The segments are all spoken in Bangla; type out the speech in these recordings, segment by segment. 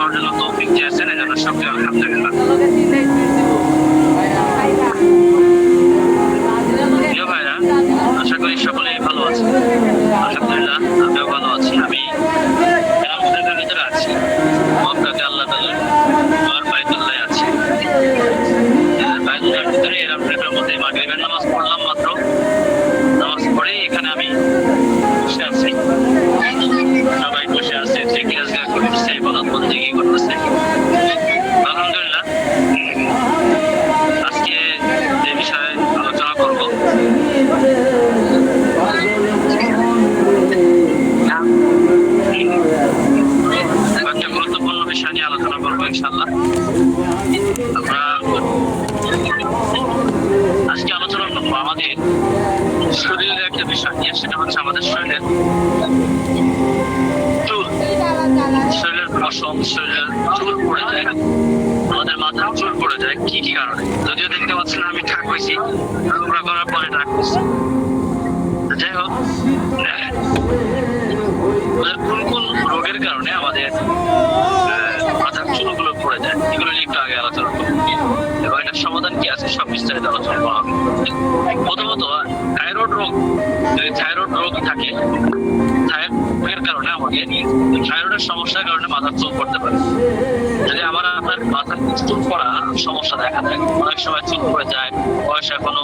করার জন্য তৌফিক দিয়েছেন, এজন্য শুকরিয়া আলহামদুলিল্লাহ। প্রিয় ভাইরা, আশা করি সকলেই ভালো আছে। আলহামদুলিল্লাহ আমিও ভালো আছি। আমি এরামের ভিতরে আছি, মক্কাতে আল্লাহ তাআলার বাইতুল্লাহে আছি। বাইতুল্লাহের ভিতরে এরামের মধ্যে মাগরিবের নামাজ পড়লাম মাত্র। নামাজ পড়ে এখানে আমি বসে আছি, সবাই বসে আছে, জিকির করতেছে, ইবাদত বন্দেগী করতেছে। আলহামদুলিল্লাহ। আজকে যে বিষয়ে আলোচনা করব একটা গুরুত্বপূর্ণ বিষয় নিয়ে আলোচনা করবো ইনশাআল্লাহ। আমরা আজকে আলোচনা করবো আমাদের শরীরের একটা বিষয় নিয়ে, সেটা হচ্ছে আমাদের শরীরের চুল, শরীরের পশম, শরীরের চুল পড়ে যায়, আমাদের মাথার চুল পড়ে যায় কি কি কারণে। যদিও দেখতে পাচ্ছেন আমি ঠাক হয়েছি, রোগরা করার পরে ঠাক হয়েছি। যাই হোক, কোন কোন রোগের কারণে আমাদের মাথার চুলগুলো পড়ে যায় এগুলো নিয়ে একটু আগে আলোচনা করবো এবং এটার সমাধান কি আছে সব বিস্তারিত আলোচনা করা হবে। প্রথমত থাইরয়েড রোগ, যদি থাইরয়েড রোগ থাকে, থাইরয়েডের কারণে আমাকে থাইরয়েডের সমস্যার কারণে মাথার চুল পড়তে পারে। যদি আপনার মাথার চুল পড়া সমস্যা দেখা যায়, অনেক সময় চুল পড়ে যায়, বয়স এখনো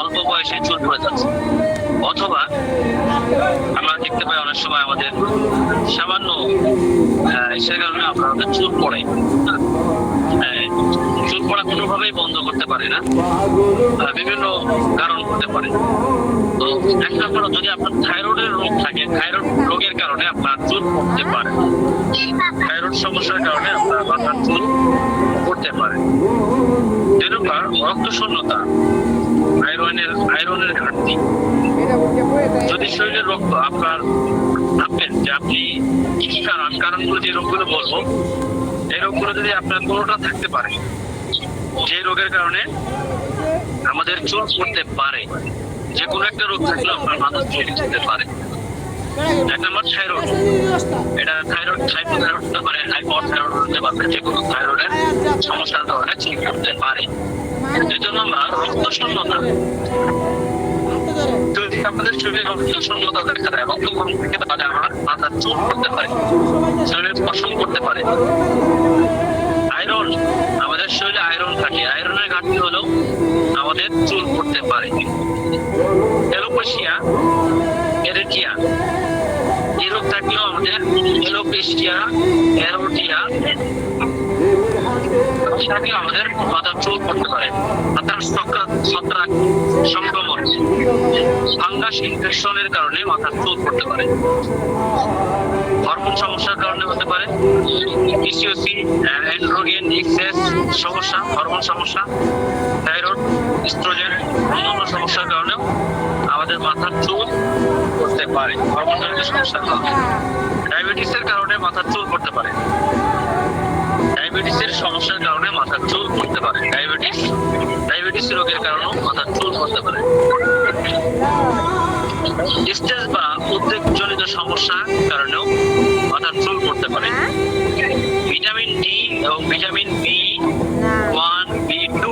অল্প বয়সে চুল পড়ে যাচ্ছে, অথবা আমরা দেখতে পাই অনেক সময় আমাদের সামান্য সে কারণে আমাদের চুল পড়ে। চুল পড়া কোনোভাবেই বন্ধ করতে পারে না, বিভিন্ন কারণ হতে পারে। তো এক নম্বর, যদি আপনার থাইরয়েডের রোগ থাকে, থাইরয়েড রোগের কারণে আপনার চুল পড়তে পারে, থাইরয়েড সমস্যার কারণে আপনার মাথার চুল পড়তে পারে। দুই নম্বর, রক্ত শূন্যতা, আয়রনের ঘাটতি। যদি শরীরের রক্ত আপনার ভাববেন যে আপনি কি কি কারণগুলো, যে রোগগুলো বলবো, এই রোগগুলো যদি আপনার কোনোটা থাকতে পারে, যে রোগের কারণে আমাদের চুল পড়তে পারে, যে কোনো একটা রোগ থাকলে আপনার মাথার চুল পড়তে পারে। এক নম্বর থাইরয়েড, এটা থাইরয়েড, হাইপোথাইরয়েড হতে পারে, হাইপারথাইরয়েড হতে পারে, যে কোনো থাইরয়েডের সমস্যার কারণে চুল পড়তে পারে। দ্বিতীয় নম্বর, রক্ত শূন্যতা। যদি আমাদের শরীরে রক্ত শূন্যতা দেখা দেয়, রক্ত কম থেকে তাহলে আমার মাথার চুল পড়তে পারে, শরীরে পশম করতে পারে। আয়রন, আমাদের শরীরে আয়রন থাকে, আয়রনের ঘাটতি হলেও আমাদের চুল পড়তে পারে। এলোপেশিয়া, এরেটিয়া, এই রোগ থাকলেও আমাদের এলোপেশিয়া, এরোটিয়া থাকলে আমাদের মাথার চুল পড়তে পারে। মাথার ছত্রাক সংক্রমণ, ফাঙ্গাস ইনফেকশনের কারণে মাথার চুল পড়তে পারে। হরমোন সমস্যার কারণে হতে পারে, পিসিওসি, অ্যান্ড্রোজেন এক্সেস সমস্যা, হরমোন সমস্যা, থাইরয়েড, ইস্ট্রোজেন, অন্যান্য সমস্যার কারণেও আমাদের মাথার চুল পড়তে পারে, হরমোনজনিত সমস্যার কারণে। ডায়াবেটিসের কারণে মাথার চুল পড়তে পারে, ডায়াবেটিসের সমস্যার কারণে মাথার চুল পড়তে পারে, ডায়াবেটিস রোগের কারণেও মাথার চুল পড়তে পারে। স্ট্রেস বা উদ্বেগজনিত সমস্যার কারণেও মাথার চুল পড়তে পারে। ভিটামিন ডি এবং ভিটামিন B1, B2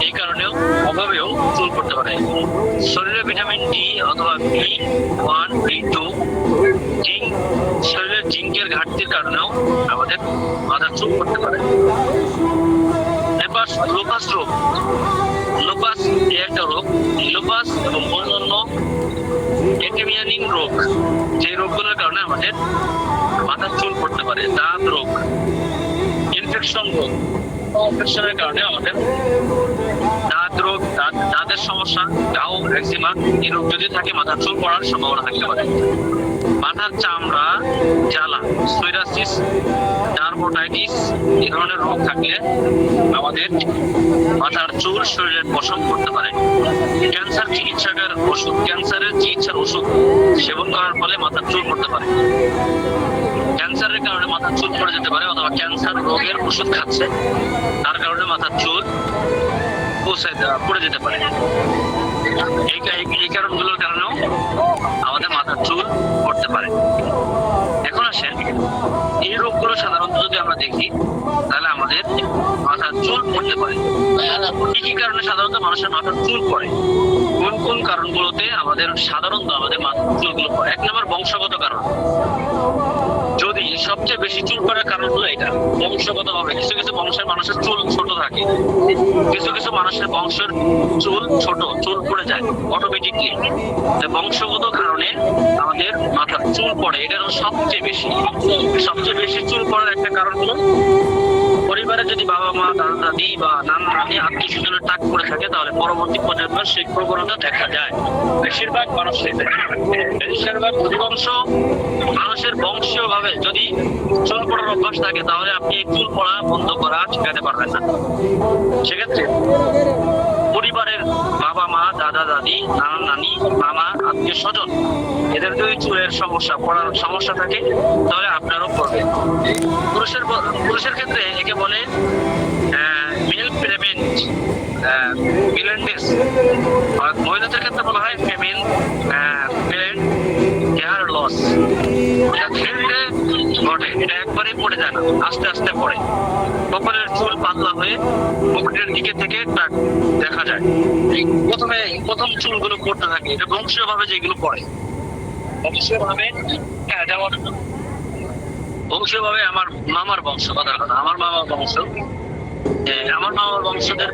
এই কারণেও অভাবেও চুল পড়তে পারে। শরীরে ভিটামিন ডি অথবা B1, B2, জিঙ্ক, শরীরের জিঙ্কের ঘাটতির কারণেও আমাদের মাথার চুল পড়তে পারে। লোপাস রোগ, লোপাস একটা রোগ, লোপাস এবং অন্যান্য এটিমিয়ানিং রোগ, যে রোগগুলোর কারণে আমাদের মাথার চুল পড়তে পারে। দাঁত রোগ, ইনফেকশন রোগ, ইনফেকশনের কারণে আমাদের দাঁত রোগ, দাঁতের সমস্যা, গাও, একজিমা এই রোগ যদি থাকে মাথার চুল পড়ার সম্ভাবনা থাকতে পারে। মাথার চামড়া জ্বালা, সোরিয়াসিস, ডার্মাটাইটিস এই ধরনের রোগ থাকলে আমাদের মাথার চুল, শরীরের পশম করতে পারে। ক্যান্সার ক্যান্সারের চিকিৎসার ওষুধ সেবন করার ফলে মাথার চুল পড়তে পারে। ক্যান্সারের কারণে মাথার চুল পড়ে যেতে পারে, অথবা ক্যান্সার রোগের ওষুধ খাচ্ছে তার কারণে মাথার চুল পড়ে যেতে পারে। এই কারণগুলোর কারণেও আমাদের মাথার চুল পড়তে পারে। এখন আসেন এই রোগগুলো সাধারণত যদি আমরা দেখি তাহলে আমাদের মাথার চুল পড়তে পারে। কি কি কারণে সাধারণত মানুষের মাথার চুল পড়ে, কোন কোন কারণগুলোতে আমাদের সাধারণত আমাদের মাথার চুলগুলো পড়ে? 1 নম্বর বংশগত কারণ। যদি সবচেয়ে বেশি চুল পড়ার কারণ হলো এটা বংশগত ভাবে। কিছু কিছু বংশের মানুষের চুল ছোট থাকে, কিছু কিছু মানুষের বংশের চুল ছোট, চুল পড়ে যায় অটোমেটিকলি। বংশগত কারণে আমাদের মাথার চুল পড়ে, এটা হলো সবচেয়ে বেশি চুল পড়ার একটা কারণ হলো পরিবারে যদি বাবা মা দাদা দাদি বা নানা নানি আত্মীয় স্বজনের টাক করে থাকে তাহলে পরবর্তী প্রজন্মের সেই প্রবণতা দেখা যায় বেশিরভাগ অধিকাংশ মানুষের বংশীয় ভাবে যদি চুল পড়ার অভ্যাস থাকে তাহলে আপনি চুল পড়া বন্ধ করা শেখাতে পারবেন না। সেক্ষেত্রে পরিবারের বাবা মা দাদা দাদি নানা নানি মামা আত্মীয় স্বজন এদের যদি চুলের সমস্যা পড়ার সমস্যা থাকে তাহলে আপনারও পড়বে। পুরুষের ক্ষেত্রে একে বলে মেল ফিলামেন্ট ব্লাইন্ডনেস, আর মহিলাদের ক্ষেত্রে বলা হয় ফিমেল ফিলামেন্ট হেয়ার লস। এটা ধীরে ধীরে ঘটে, এটা একবারেই পড়ে যায় না, আস্তে আস্তে পড়ে। কপালের চুল পাতলা হয়ে মুখের দিকে থেকে দেখা যায়। প্রথম চুলগুলো পড়তে থাকে, এটা বংশীয় ভাবে যেগুলো পড়ে বংশীয় ভাবে। হ্যাঁ, যেমন বংশীয় ভাবে আমার মামার বংশ, কথার কথা আমার মামার বংশ, আমার মামার বংশদের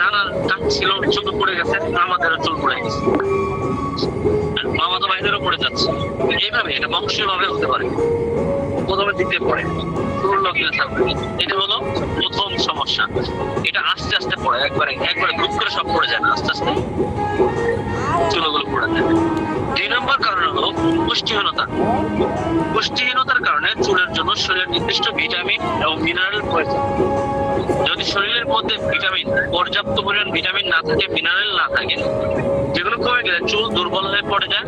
নানার টাক ছিল, চুল পড়ে গেছে, আমাদেরও চুল পড়ে গেছে, মামাতো ভাইদেরও পড়ে যাচ্ছে। এইভাবে এটা বংশীয় ভাবে হতে পারে, প্রথমের দিকে পড়ে চুল লগিয়ে থাকবে। এটা হলো প্রথম সমস্যা। এটা আস্তে আস্তে পড়ে, একবারে গ্রুপ করে সব পড়ে যায় না, আস্তে আস্তে চুলগুলো পড়ে যায়। 2 নম্বর কারণ হলো পুষ্টিহীনতার কারণে চুলের জন্য শরীরের নির্দিষ্ট ভিটামিন এবং মিনারেল প্রয়োজন। যদি শরীরের মধ্যে পর্যাপ্ত পরিমাণ ভিটামিন না থাকে, মিনারেল না থাকে, যেগুলো কমে গেলে চুল দুর্বল হয়ে পড়ে যায়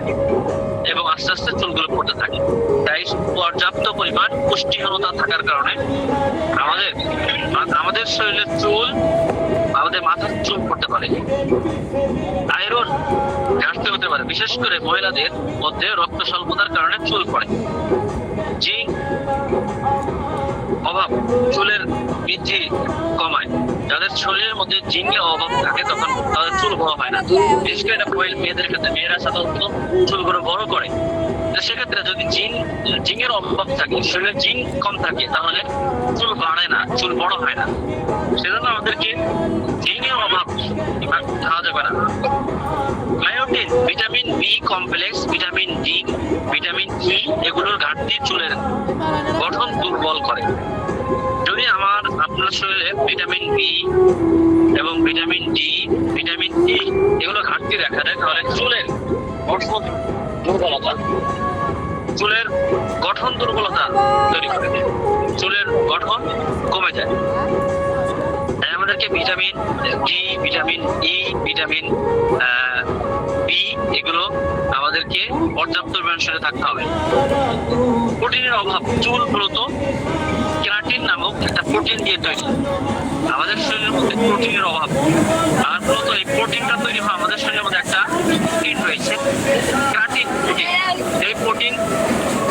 এবং আস্তে আস্তে চুলগুলো পড়তে থাকে। তাই পর্যাপ্ত পরিমাণ পুষ্টিহীনতা থাকার কারণে আমাদের শরীরের চুল, আমাদের মাথার চুল পড়তে পারে। আয়রন ঘাটতি হতে পারে, বিশেষ করে মহিলাদের মধ্যে রক্ত স্বল্পতার কারণে চুল পড়ে। জিঙ্ক অভাব চুলের বৃদ্ধি কমায়। যাদের শরীরের মধ্যে জিঙ্কের অভাব থাকে তখন তাদের চুল বড় হয় না। বিশেষ করে এটা মেয়েদের ক্ষেত্রে, মেয়েরা সাধারণত চুলগুলো বড় করে। সেক্ষেত্রে যদি জিঙ্কের অভাব থাকে, শরীরে জিঙ্ক কম থাকে, তাহলে চুল বাড়ে না, চুল বড় হয় না। সেজন্য আমাদেরকে জিঙ্কের অভাব খাওয়া যাবে না। Biotin, vitamin B complex, vitamin D, vitamin E এগুলোর ঘাটতি চুলের গঠন দুর্বল করে। যদি আপনার শরীরে ভিটামিন বি এবং ভিটামিন ডি, ভিটামিন ই এগুলো ঘাটতি দেখা যায় তাহলে চুলের গঠন দুর্বলতা তৈরি করে দেয়, চুলের গঠন কমে যায়। তাই আমাদেরকে vitamin D, vitamin E, vitamin B এগুলো আমাদেরকে পর্যাপ্ত পরিমাণে থাকতে হবে। প্রোটিনের অভাব, চুল মূলত কেরাটিন নামক একটা প্রোটিন দিয়ে তৈরি। আমাদের শরীরের মধ্যে প্রোটিনের অভাব, আর মূলত এই প্রোটিনটা তৈরি হয় আমাদের শরীরের মধ্যে একটা প্রোটিন রয়েছে, কেরাটিন প্রোটিন। এই প্রোটিন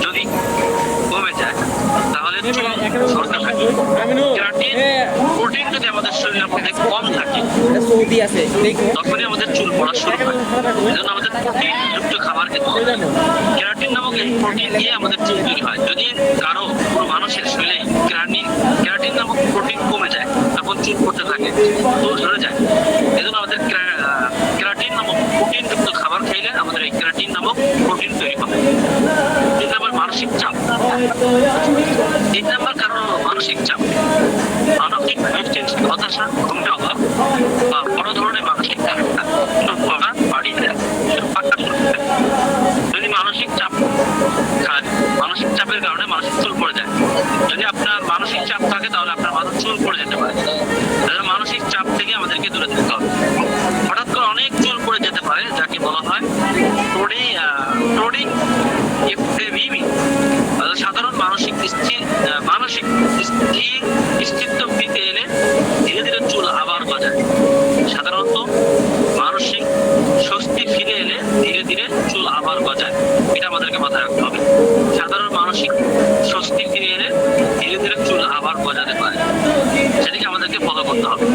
যদি কমে যায় তাহলে কেরাটিন প্রোটিন যদি আমাদের শরীরের মধ্যে কম থাকে তখনই আমাদের চুল পড়া শুরু হয়। এজন্য আমাদের প্রোটিন যুক্ত খাবার খেতে হবে। কেরাটিন নামক এই প্রোটিন দিয়ে আমাদের চুল তৈরি হয়। যদি কারো কোনো মানুষের শরীরে কেরাটিন নামক প্রোটিন কমে যায় তখন চুল পড়তে থাকে, চুল ঝরে যায়। এজন্য আমাদের কেরাটিন নামক প্রোটিন যুক্ত খাবার খাইলে আমাদের এই কেরাটিন নামক প্রোটিন তৈরি হবে। 3 নম্বর মানসিক চাপ। 3 নম্বর কারণ হলো মানসিক চাপ। মানসিক হতাশা, ঘুমের অভাব বা বড় ধরনের মানসিক চাপ বাড়িয়ে দেয়। যদি মানসিক চাপের কারণে মানসিক চুল পড়ে যায়। যদি আপনার মানসিক চাপ থাকে তাহলে আপনার মাথার চুল পড়ে যেতে পারে। মানসিক চাপ থেকে আমাদেরকে দূরে থাকতে হবে। হঠাৎ করে অনেক চুল পড়ে যেতে পারে, যাকে বলা হয় সাধারণ মানসিক স্থির দিতে এলে ধীরে ধীরে চুল আবার গজায়। সাধারণত মানসিক স্বস্তি ফিরে এলে ধীরে ধীরে চুল আবার গজায়, এটা আমাদেরকে মাথায় রাখতে হবে। সাধারণ মানসিক স্বস্তি ফিরে এলে ধীরে ধীরে চুল আবার গজাতে পারে, সেদিকে আমাদেরকে ফলো করতে হবে।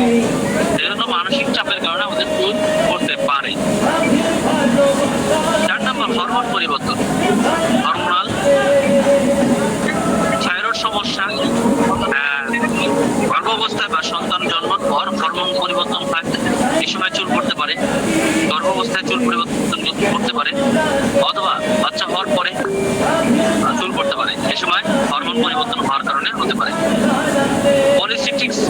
এই জন্য মানসিক চাপের কারণে আমাদের চুল পড়তে পারে। 4 নম্বর, হরমোন পরিবর্তন। হরমোনাল থাইরয়েড সমস্যা, গর্ভাবস্থায় বা সন্তান জন্মের পর হরমোন পরিবর্তন হয়, এই সময় চুল পড়তে পারে। গর্ভাবস্থায় চুল পরিবর্তন করতে পারে, অথবা বাচ্চা হওয়ার পরে চুল পড়তে পারে। এই সময় হরমোন পরিবর্তন হওয়ার কারণে হতে পারে। পলিসিস্টিক্স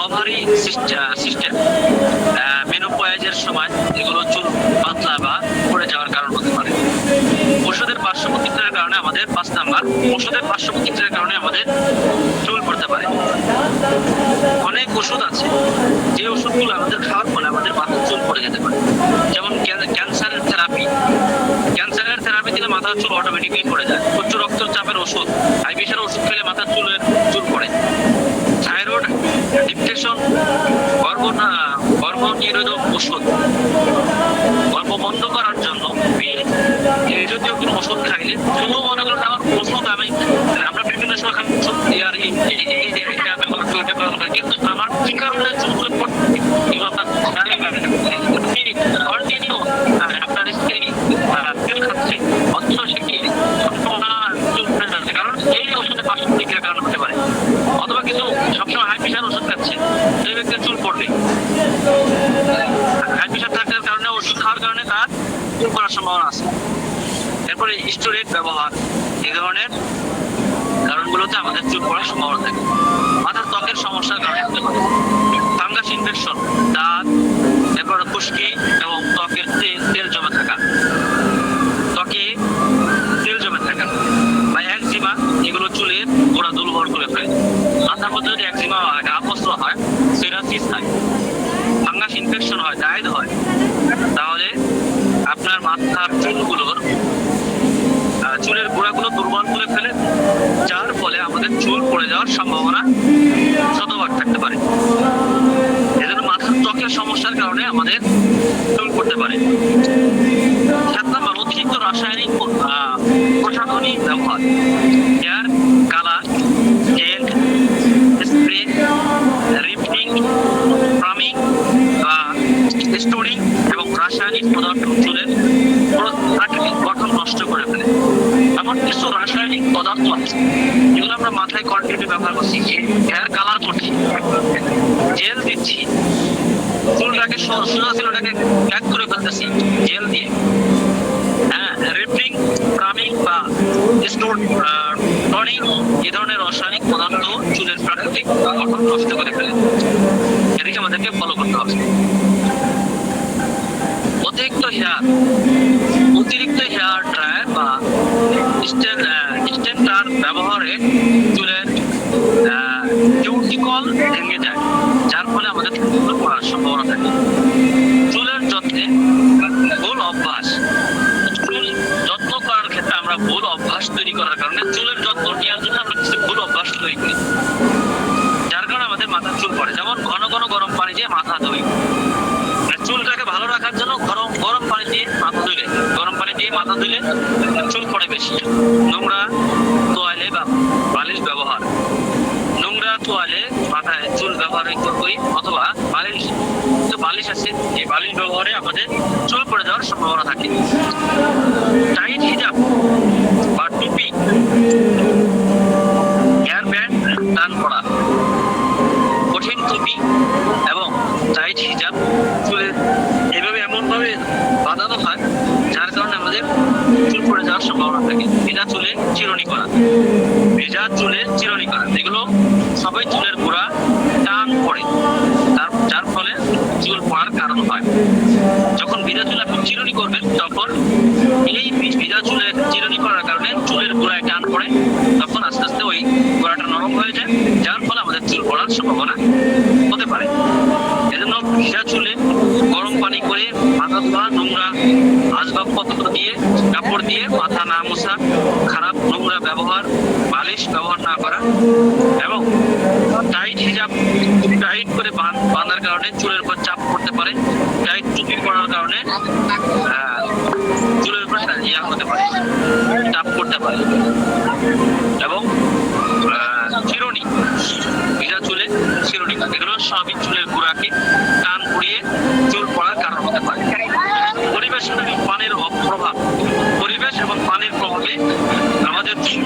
ওভারি সিস্টেম, মেনোপয়েজের সময় এগুলো চুল পাতলা বা পড়ে যাওয়ার কারণ হতে পারে। ওষুধের পার্শ্ব প্রতিক্রিয়ার কারণে আমাদের 5 নাম্বার, ওষুধের পার্শ্ব প্রতিক্রিয়ার কারণে আমাদের চুল পড়তে পারে। অনেক ওষুধ আছে যে ওষুধগুলো আমাদের খাওয়ার ফলে আমাদের মাথার চুল পড়ে যেতে পারে। যেমন ক্যান্সারের থেরাপি দিলে মাথার চুল অটোমেটিকলি পড়ে যায়। উচ্চ রক্তচাপের ওষুধ, হাই প্রেশারের ওষুধ খেলে মাথার চুল পড়ে। থাইরয়েড ডিপ্রেশন, গর্ভ নিরোধক ওষুধ, গর্ভ বন্ধ করার জন্য এই জাতীয় কোনো ওষুধ খাইলে, শুধু মনে করেন আমার ওষুধ আমরা বিভিন্ন সময় খাই ওষুধ কিন্তু আমার কি কারণে চুল পড়ছে কন্টিনিউ আপনার স্ত্রী চুল খাচ্ছে, অথচ সে কি চুল পড়ে যাচ্ছে, কারণ এই ওষুধের পার্শ্ব প্রতিক্রিয়ার কারণ হতে পারে। অথবা কিছু সবসময় হাই প্রেশার ওষুধ খাচ্ছে, সেই ব্যক্তির চুল পড়বে। হাই প্রেশার থাকার কারণে ওষুধ খাওয়ার কারণে তার চুল পড়ার সম্ভাবনা আছে। এরপরে স্টেরয়েড ব্যবহার, এই ধরনের কারণগুলোতে আমাদের চুল পড়ার সম্ভাবনা থাকে। মাথার ত্বকের সমস্যার কারণে হতে পারে। ফাঙ্গাস ইনফেকশন, দাঁত, এরপরে খুশকি এবং ত্বকের তেল জমে থাকা, বা একজিমা, এগুলো চুলের গোড়া দুর্বল করে ফেলে। মাথার মধ্যে যদি একজিমা হয়, ঘাপস্র হয়, সিরাসিস হয়, ফাঙ্গাস ইনফেকশন হয়, ডায়েট হয়, তাহলে আপনার মাথার চুলের গোড়াগুলো দুর্বল করে ফেলে, যার ফলে আমাদের চুল পড়ে যাওয়ার সম্ভাবনা শতভাগ থাকতে পারে। এজন্য মাথার ত্বকের সমস্যার কারণে আমাদের চুল পড়তে পারে। 7 নম্বর, অতিরিক্ত রাসায়নিক প্রসাধনী ব্যবহার। হেয়ার কালার, জেল, স্প্রে, রিফটিং, প্রামিং বা স্টোরিং এবং রাসায়নিক পদার্থ চুলের প্রাকৃতিক গঠন নষ্ট করে ফেলে। এমন কিছু রাসায়নিক পদার্থ আছে যেগুলো আমরা মাথায় কন্টিনিউ ব্যবহার করছি, হেয়ার কালার করছি, জেল দিচ্ছি, চুলটাকে সোজা চুলটাকে ব্যাক করে ফেলতেছি জেল দিয়ে, রিফটিং, প্রামিং বা স্টোরিং, এই ধরনের রাসায়নিক পদার্থ চুলের প্রাকৃতিক গঠন নষ্ট করে ফেলে। এদিকে আমাদেরকে ফলো করতে হবে। অতিরিক্ত হেয়ার ড্রায়ার বা স্টেন্টার ব্যবহারে চুলের কিউটিকল ভেঙে যায়, যার ফলে আমাদের চুল পড়ার সম্ভাবনা থাকে। চুলের যত্নে ভুল অভ্যাস, চুল যত্ন করার ক্ষেত্রে আমরা ভুল অভ্যাস তৈরি করার কারণে চুলের যত্ন নেওয়ার জন্য আমরা কিছু ভুল অভ্যাস তৈরি করি, যার কারণে আমাদের মাথার চুল পড়ে। যেমন ঘন ঘন গরম পানি দিয়ে মাথা ধুই, চুলটাকে ভালো রাখার জন্য গরম পানি দিয়ে মাথা ধুলে, চুল পড়ে বেশি। নোংরা তোয়ালে বা বালিশ ব্যবহার, নোংরা তোয়ালে মাথায় চুল ব্যবহার করি, অথবা বালিশ আছে, এই বালিশ ব্যবহারে আমাদের চুল পড়ে যাওয়ার সম্ভাবনা থাকে। টাইট হিজাব বা টুপি, হেয়ার ব্যান্ড টান করা, কঠিন টুপি এবং টাইট হিজাব চুলের এভাবে এমন ভাবে বাঁধানো হয়, যার কারণে আমাদের চুল পড়ে যাওয়ার সম্ভাবনা থাকে। ভেজা চুলে চিরুনি করা, এগুলো সবাই চুলের গোড়া টান পড়ে, যার ফলে চুল পড়ার কারণ হয়। যখন ভেজা চুলে আপনি চিরুনি করবেন, তখন এই ভেজা চুলে চিরুনি করার কারণে চুলের গোড়ায় টান পড়ে, তখন আস্তে আস্তে ওই গোড়াটা নরম হয়ে যায়, যার ফলে আমাদের চুল পড়ার সম্ভাবনা হতে পারে। এজন্য ভেজা চুলে গরম পানি করে মাথা ধোয়া, নোংরা আসবাবপত্র দিয়ে, কাপড় দিয়ে মাথা না মোছা, খারাপ নোংরা ব্যবহার, বালিশ ব্যবহার না করা এবং টাইট হিজাব টাইট করে বাঁধার কারণে চুলের উপর চাপ পড়তে পারে। টাইট টুপি পরার কারণে চুলের উপর হতে পারে, চাপ পড়তে পারে এবং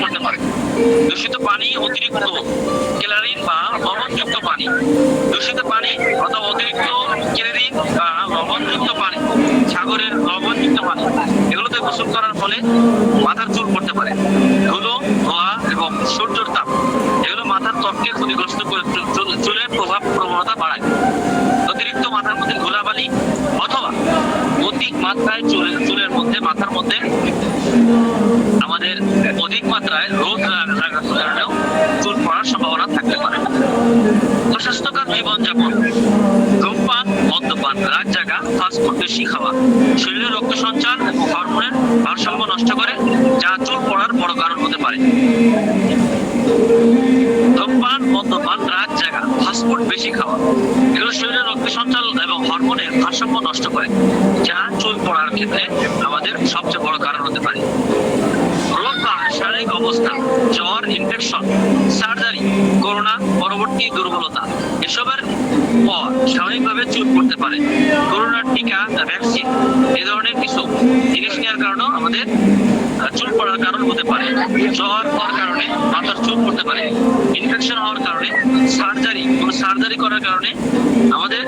করতে পারে। দূষিত পানি, অতিরিক্ত ক্লোরিন বা লবণযুক্ত পানি, দূষিত পানি অথবা অতিরিক্ত ক্লোরিন বা লবণযুক্ত পানি, সাগরের লবণযুক্ত পানি, এগুলোতে গোসল করার ফলে মাথার চুল পড়তে পারে। ধুলো, ধোঁয়া এবং সূর্যের তাপ এগুলো মাথার ত্বককে ক্ষতিগ্রস্ত করে চুলের প্রবণতা বাড়ায়। অতিরিক্ত মাথার মধ্যে ধুলাবালি অথবা অধিক মাত্রায় চুলের মধ্যে মাথার মধ্যে আমাদের অধিক মাত্রায় রোদ লাগার কারণেও চুল পড়ার সম্ভাবনা থাকতে পারে। অস্বাস্থ্যকর জীবনযাপন, ধূমপান, মদ্যপান, রাত জাগা, ফাস্টফুড বেশি খাওয়া শরীরে রক্ত সঞ্চার এবং হরমোনের ভারসাম্য নষ্ট করে, যা চুল পড়ার বড় কারণ হতে পারে। ধূমপান, মদ্যপান, রাত জাগা, ফাস্টফুড বেশি খাওয়া এগুলো শরীরে রক্ত সঞ্চার এবং হরমোনের ভারসাম্য নষ্ট করে, যা চুল পড়ার ক্ষেত্রে আমাদের সবচেয়ে বড় কারণ হতে পারে। রোগ বা শারীরিক অবস্থা, জ্বর, ইনফেকশন, সার্জারি, করোনা পরবর্তী দুর্বলতা এসবের পর স্বাভাবিকভাবে চুল পড়তে পারে। করোনার টিকা, ভ্যাকসিন এই ধরনের কিছু জিনিস নেওয়ার কারণেও আমাদের চুল পড়ার কারণ হতে পারে। জ্বর হওয়ার কারণে মাথার চুল পড়তে পারে। ইনফেকশন হওয়ার কারণে, সার্জারি করার কারণে আমাদের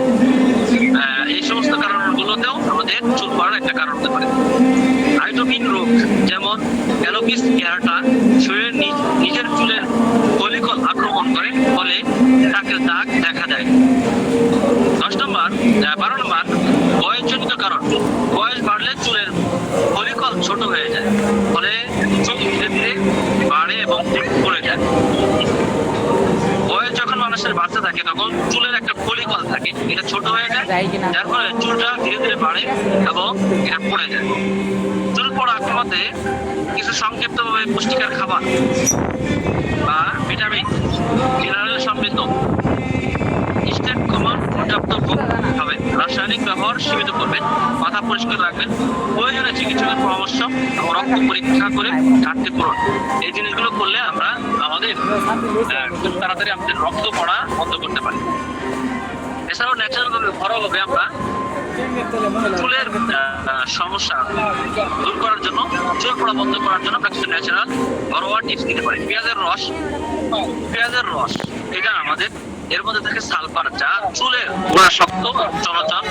এই সমস্ত কারণগুলোতেও আমাদের চুল পড়ার একটা কারণ হতে পারে। আইটোপিক রোগ যেমন অ্যালোপিস এয়ারটা শরীরের নিজের চুলের ফলিকল আক্রমণ করে, ফলে টাকের দাগ দেখা দেয়। 12 নম্বর বয়সজনিত কারণ, বয়স বাড়লে চুলের ফলিকল ছোট হয়ে যায়, ফলে চুল ধীরে ধীরে বাড়ে এবং পড়ে যায়। বয়স যখন মানুষের বাড়তে থাকে তখন চুলের একটা ফলিকল থাকে, এটা ছোট হয়ে যায়, যার ফলে চুলটা ধীরে ধীরে বাড়ে এবং এটা পড়ে যায়। চুল পড়া আক্রমণে কিছু সংক্ষিপ্তভাবে পুষ্টিকর খাবার বা ভিটামিন মিনারেল সমৃদ্ধ স্টেট কমন পর্যাপ্ত হবে, রাসায়নিক ব্যবহার সীমিত করবেন, মাথা পরিষ্কার রাখবেন, প্রয়োজনে চিকিৎসকের পরামর্শ এবং রক্ত পরীক্ষা করে ঘাটতি পূরণ। এই জিনিসগুলো করলে আমরা আমাদের খুব তাড়াতাড়ি আমাদের রক্ত পড়া বন্ধ করতে পারি। এছাড়াও ন্যাচারাল ভাবে ঘরোয়াভাবে আমরা চুলের সমস্যা দূর করার জন্য, চুল পড়া বন্ধ করার জন্য আমরা কিছু ন্যাচারাল ঘরোয়া টিপস দিতে পারি। পেঁয়াজের রস এটা আমাদের এর মধ্যে থাকে সালফার, যা চুলের গোড়া শক্ত চলাচল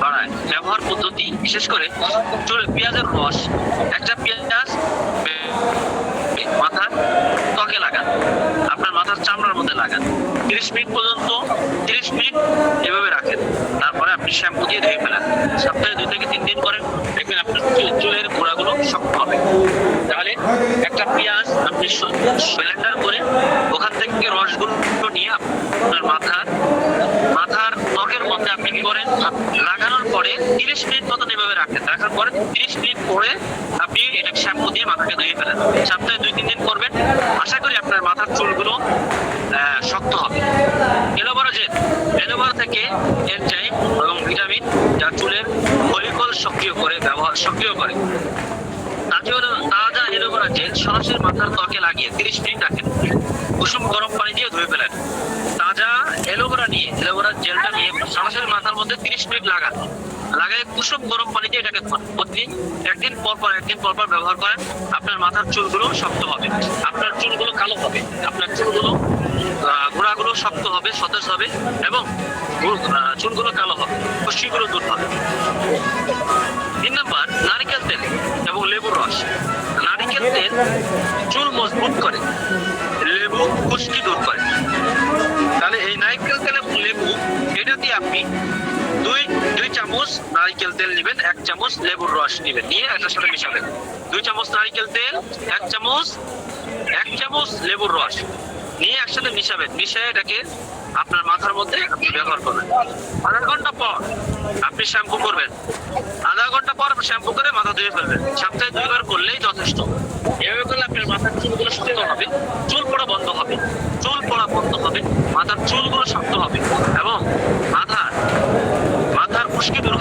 বাড়ায়। ব্যবহার পদ্ধতি, বিশেষ করে চুলে পেঁয়াজের রস, একটা পেঁয়াজ মাথার ত্বকে লাগান, আপনার মাথার চামড়ার মধ্যে লাগান, 30 মিনিট পর্যন্ত 30 মিনিট এভাবে রাখেন, তারপরে আপনি শ্যাম্পু দিয়ে ধুয়ে ফেলেন। সপ্তাহে 2 থেকে 3 দিন করেন, দেখবেন আপনার চুলের গোড়াগুলো শক্ত হবে। তাহলে একটা পেঁয়াজ আপনি ব্লেন্ডার করে ওখান থেকে রসগুলো নিয়ে আপনার মাথার ত্বকের মধ্যে আপনি কি করেন, লাগানোর পরে 30 মিনিট মতন এভাবে রাখেন, রাখার পরে 30 মিনিট পরে আপনি এটা শ্যাম্পু দিয়ে মাথাকে ধুয়ে ফেলেন। সপ্তাহে 2-3 দিন করবেন, আশা করি আপনার মাথার চুলগুলো শক্ত হবে। এলোভেরা থেকে এনজাইম এবং ভিটামিন, যা চুলের ফলিকল সক্রিয় করে। তাজা এলোভেরা জেল সরাসরি মাথার ত্বকে লাগিয়ে 30 মিনিট রাখেন, কুসুম গরম পানি দিয়ে ধুয়ে ফেলেন। তাজা এলোভেরা জেলটা নিয়ে সরাসরি মাথার মধ্যে 30 মিনিট লাগায় কুসুম গরম পানি দিয়ে এটাকে প্রতিদিন একদিন পর পর ব্যবহার করেন। আপনার মাথার চুলগুলো শক্ত হবে, আপনার চুলগুলো কালো হবে, আপনার চুলগুলো গোড়াগুলো শক্ত হবে, সতেজ হবে এবং চুলগুলো কালো হবে, খুশকিগুলো দূর হবে। 3 নম্বর নারকেল তেল এবং লেবুর রস। নারকেল তেল চুল মজবুত করে, লেবু খুশকি দূর করে। তাহলে এই নারকেল তেল এবং লেবু এটা দিয়ে আপনি দুই চামচ নারকেল তেল নেবেন, 1 চামচ লেবুর রস নেবেন, নিয়ে একটার সাথে মিশাবেন। 2 চামচ নারকেল তেল, 1 চামচ লেবুর রস নিয়ে একসাথে মিশাবেন, মিশিয়ে এটাকে আপনার মাথার মধ্যে আপনি ব্যবহার করবেন। আধা ঘন্টা পর আপনি শ্যাম্পু করবেন, শ্যাম্পু করে মাথা ধুয়ে ফেলবেন। সপ্তাহে 2 বার করলেই যথেষ্ট। এভাবে করলে আপনার মাথার চুলগুলো শক্ত হবে, চুল পড়া বন্ধ হবে, মাথার চুলগুলো শক্ত হবে এবং মাথার খুশকি দূর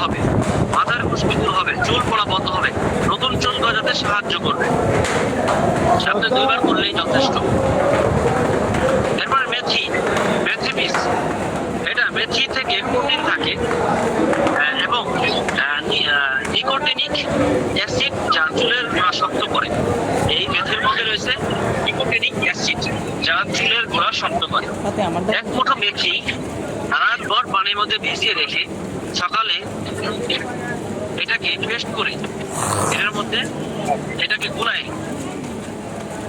হবে, চুল পড়া বন্ধ হবে, নতুন চুল গজাতে সাহায্য করবে। সপ্তাহে 2 বার করলেই যথেষ্ট। এরপর মেথি বীজ, এটা মেথি থেকে প্রোটিন থাকে এবং নিকোটিনিক অ্যাসিড, যা চুলের গোড়া শক্ত করে। এই মেথির মধ্যে রয়েছে শক্ত করে। এক মুঠো মেথি রাতভর পানির মধ্যে ভিজিয়ে রেখে সকালে এটাকে পেস্ট করে এটার মধ্যে এটাকে গুলায়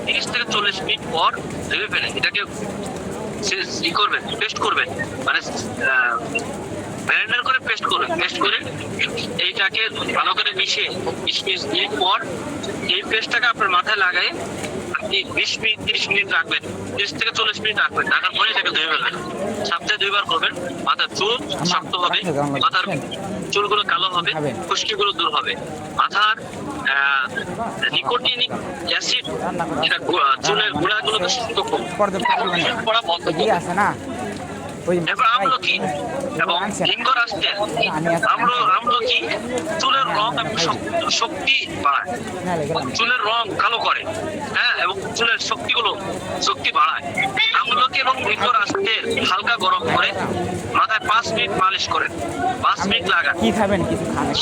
30 থেকে 40 মিনিট পর ধুয়ে ফেলে এটাকে করবেন, পেস্ট করবেন, মানে ব্লেন্ডার করে পেস্ট করে এইটাকে ভালো করে মিশিয়ে 20 মিনিট পর এই পেস্টটাকে আপনার মাথায় লাগাই আপনি 20 মিনিট 30 মিনিট রাখবেন, 30 থেকে 40 মিনিট রাখবেন। রাখার পরে এটাকে ধুয়ে ফেলবেন। সপ্তাহে 2 বার করবেন। মাথার চুল শক্ত হবে, মাথার চুলগুলো কালো হবে, খুশকিগুলো দূর হবে। মাথার নিকোটিনিক অ্যাসিড যেটা চুলের গোড়াগুলোকে শক্ত করা বন্ধ করবে। এবার আমলকি এবং লিঙ্গরাষ্ট্রে আমলকি চুলের রং এবং শক্তি বাড়ায়, চুলের রং কালো করে, হ্যাঁ, এবং চুলের শক্তি বাড়ায়। আমলকি এবং লিঙ্গরাষ্ট্রে হালকা গরম করে মাথায় 5 মিনিট মালিশ করেন, 5 মিনিট লাগান।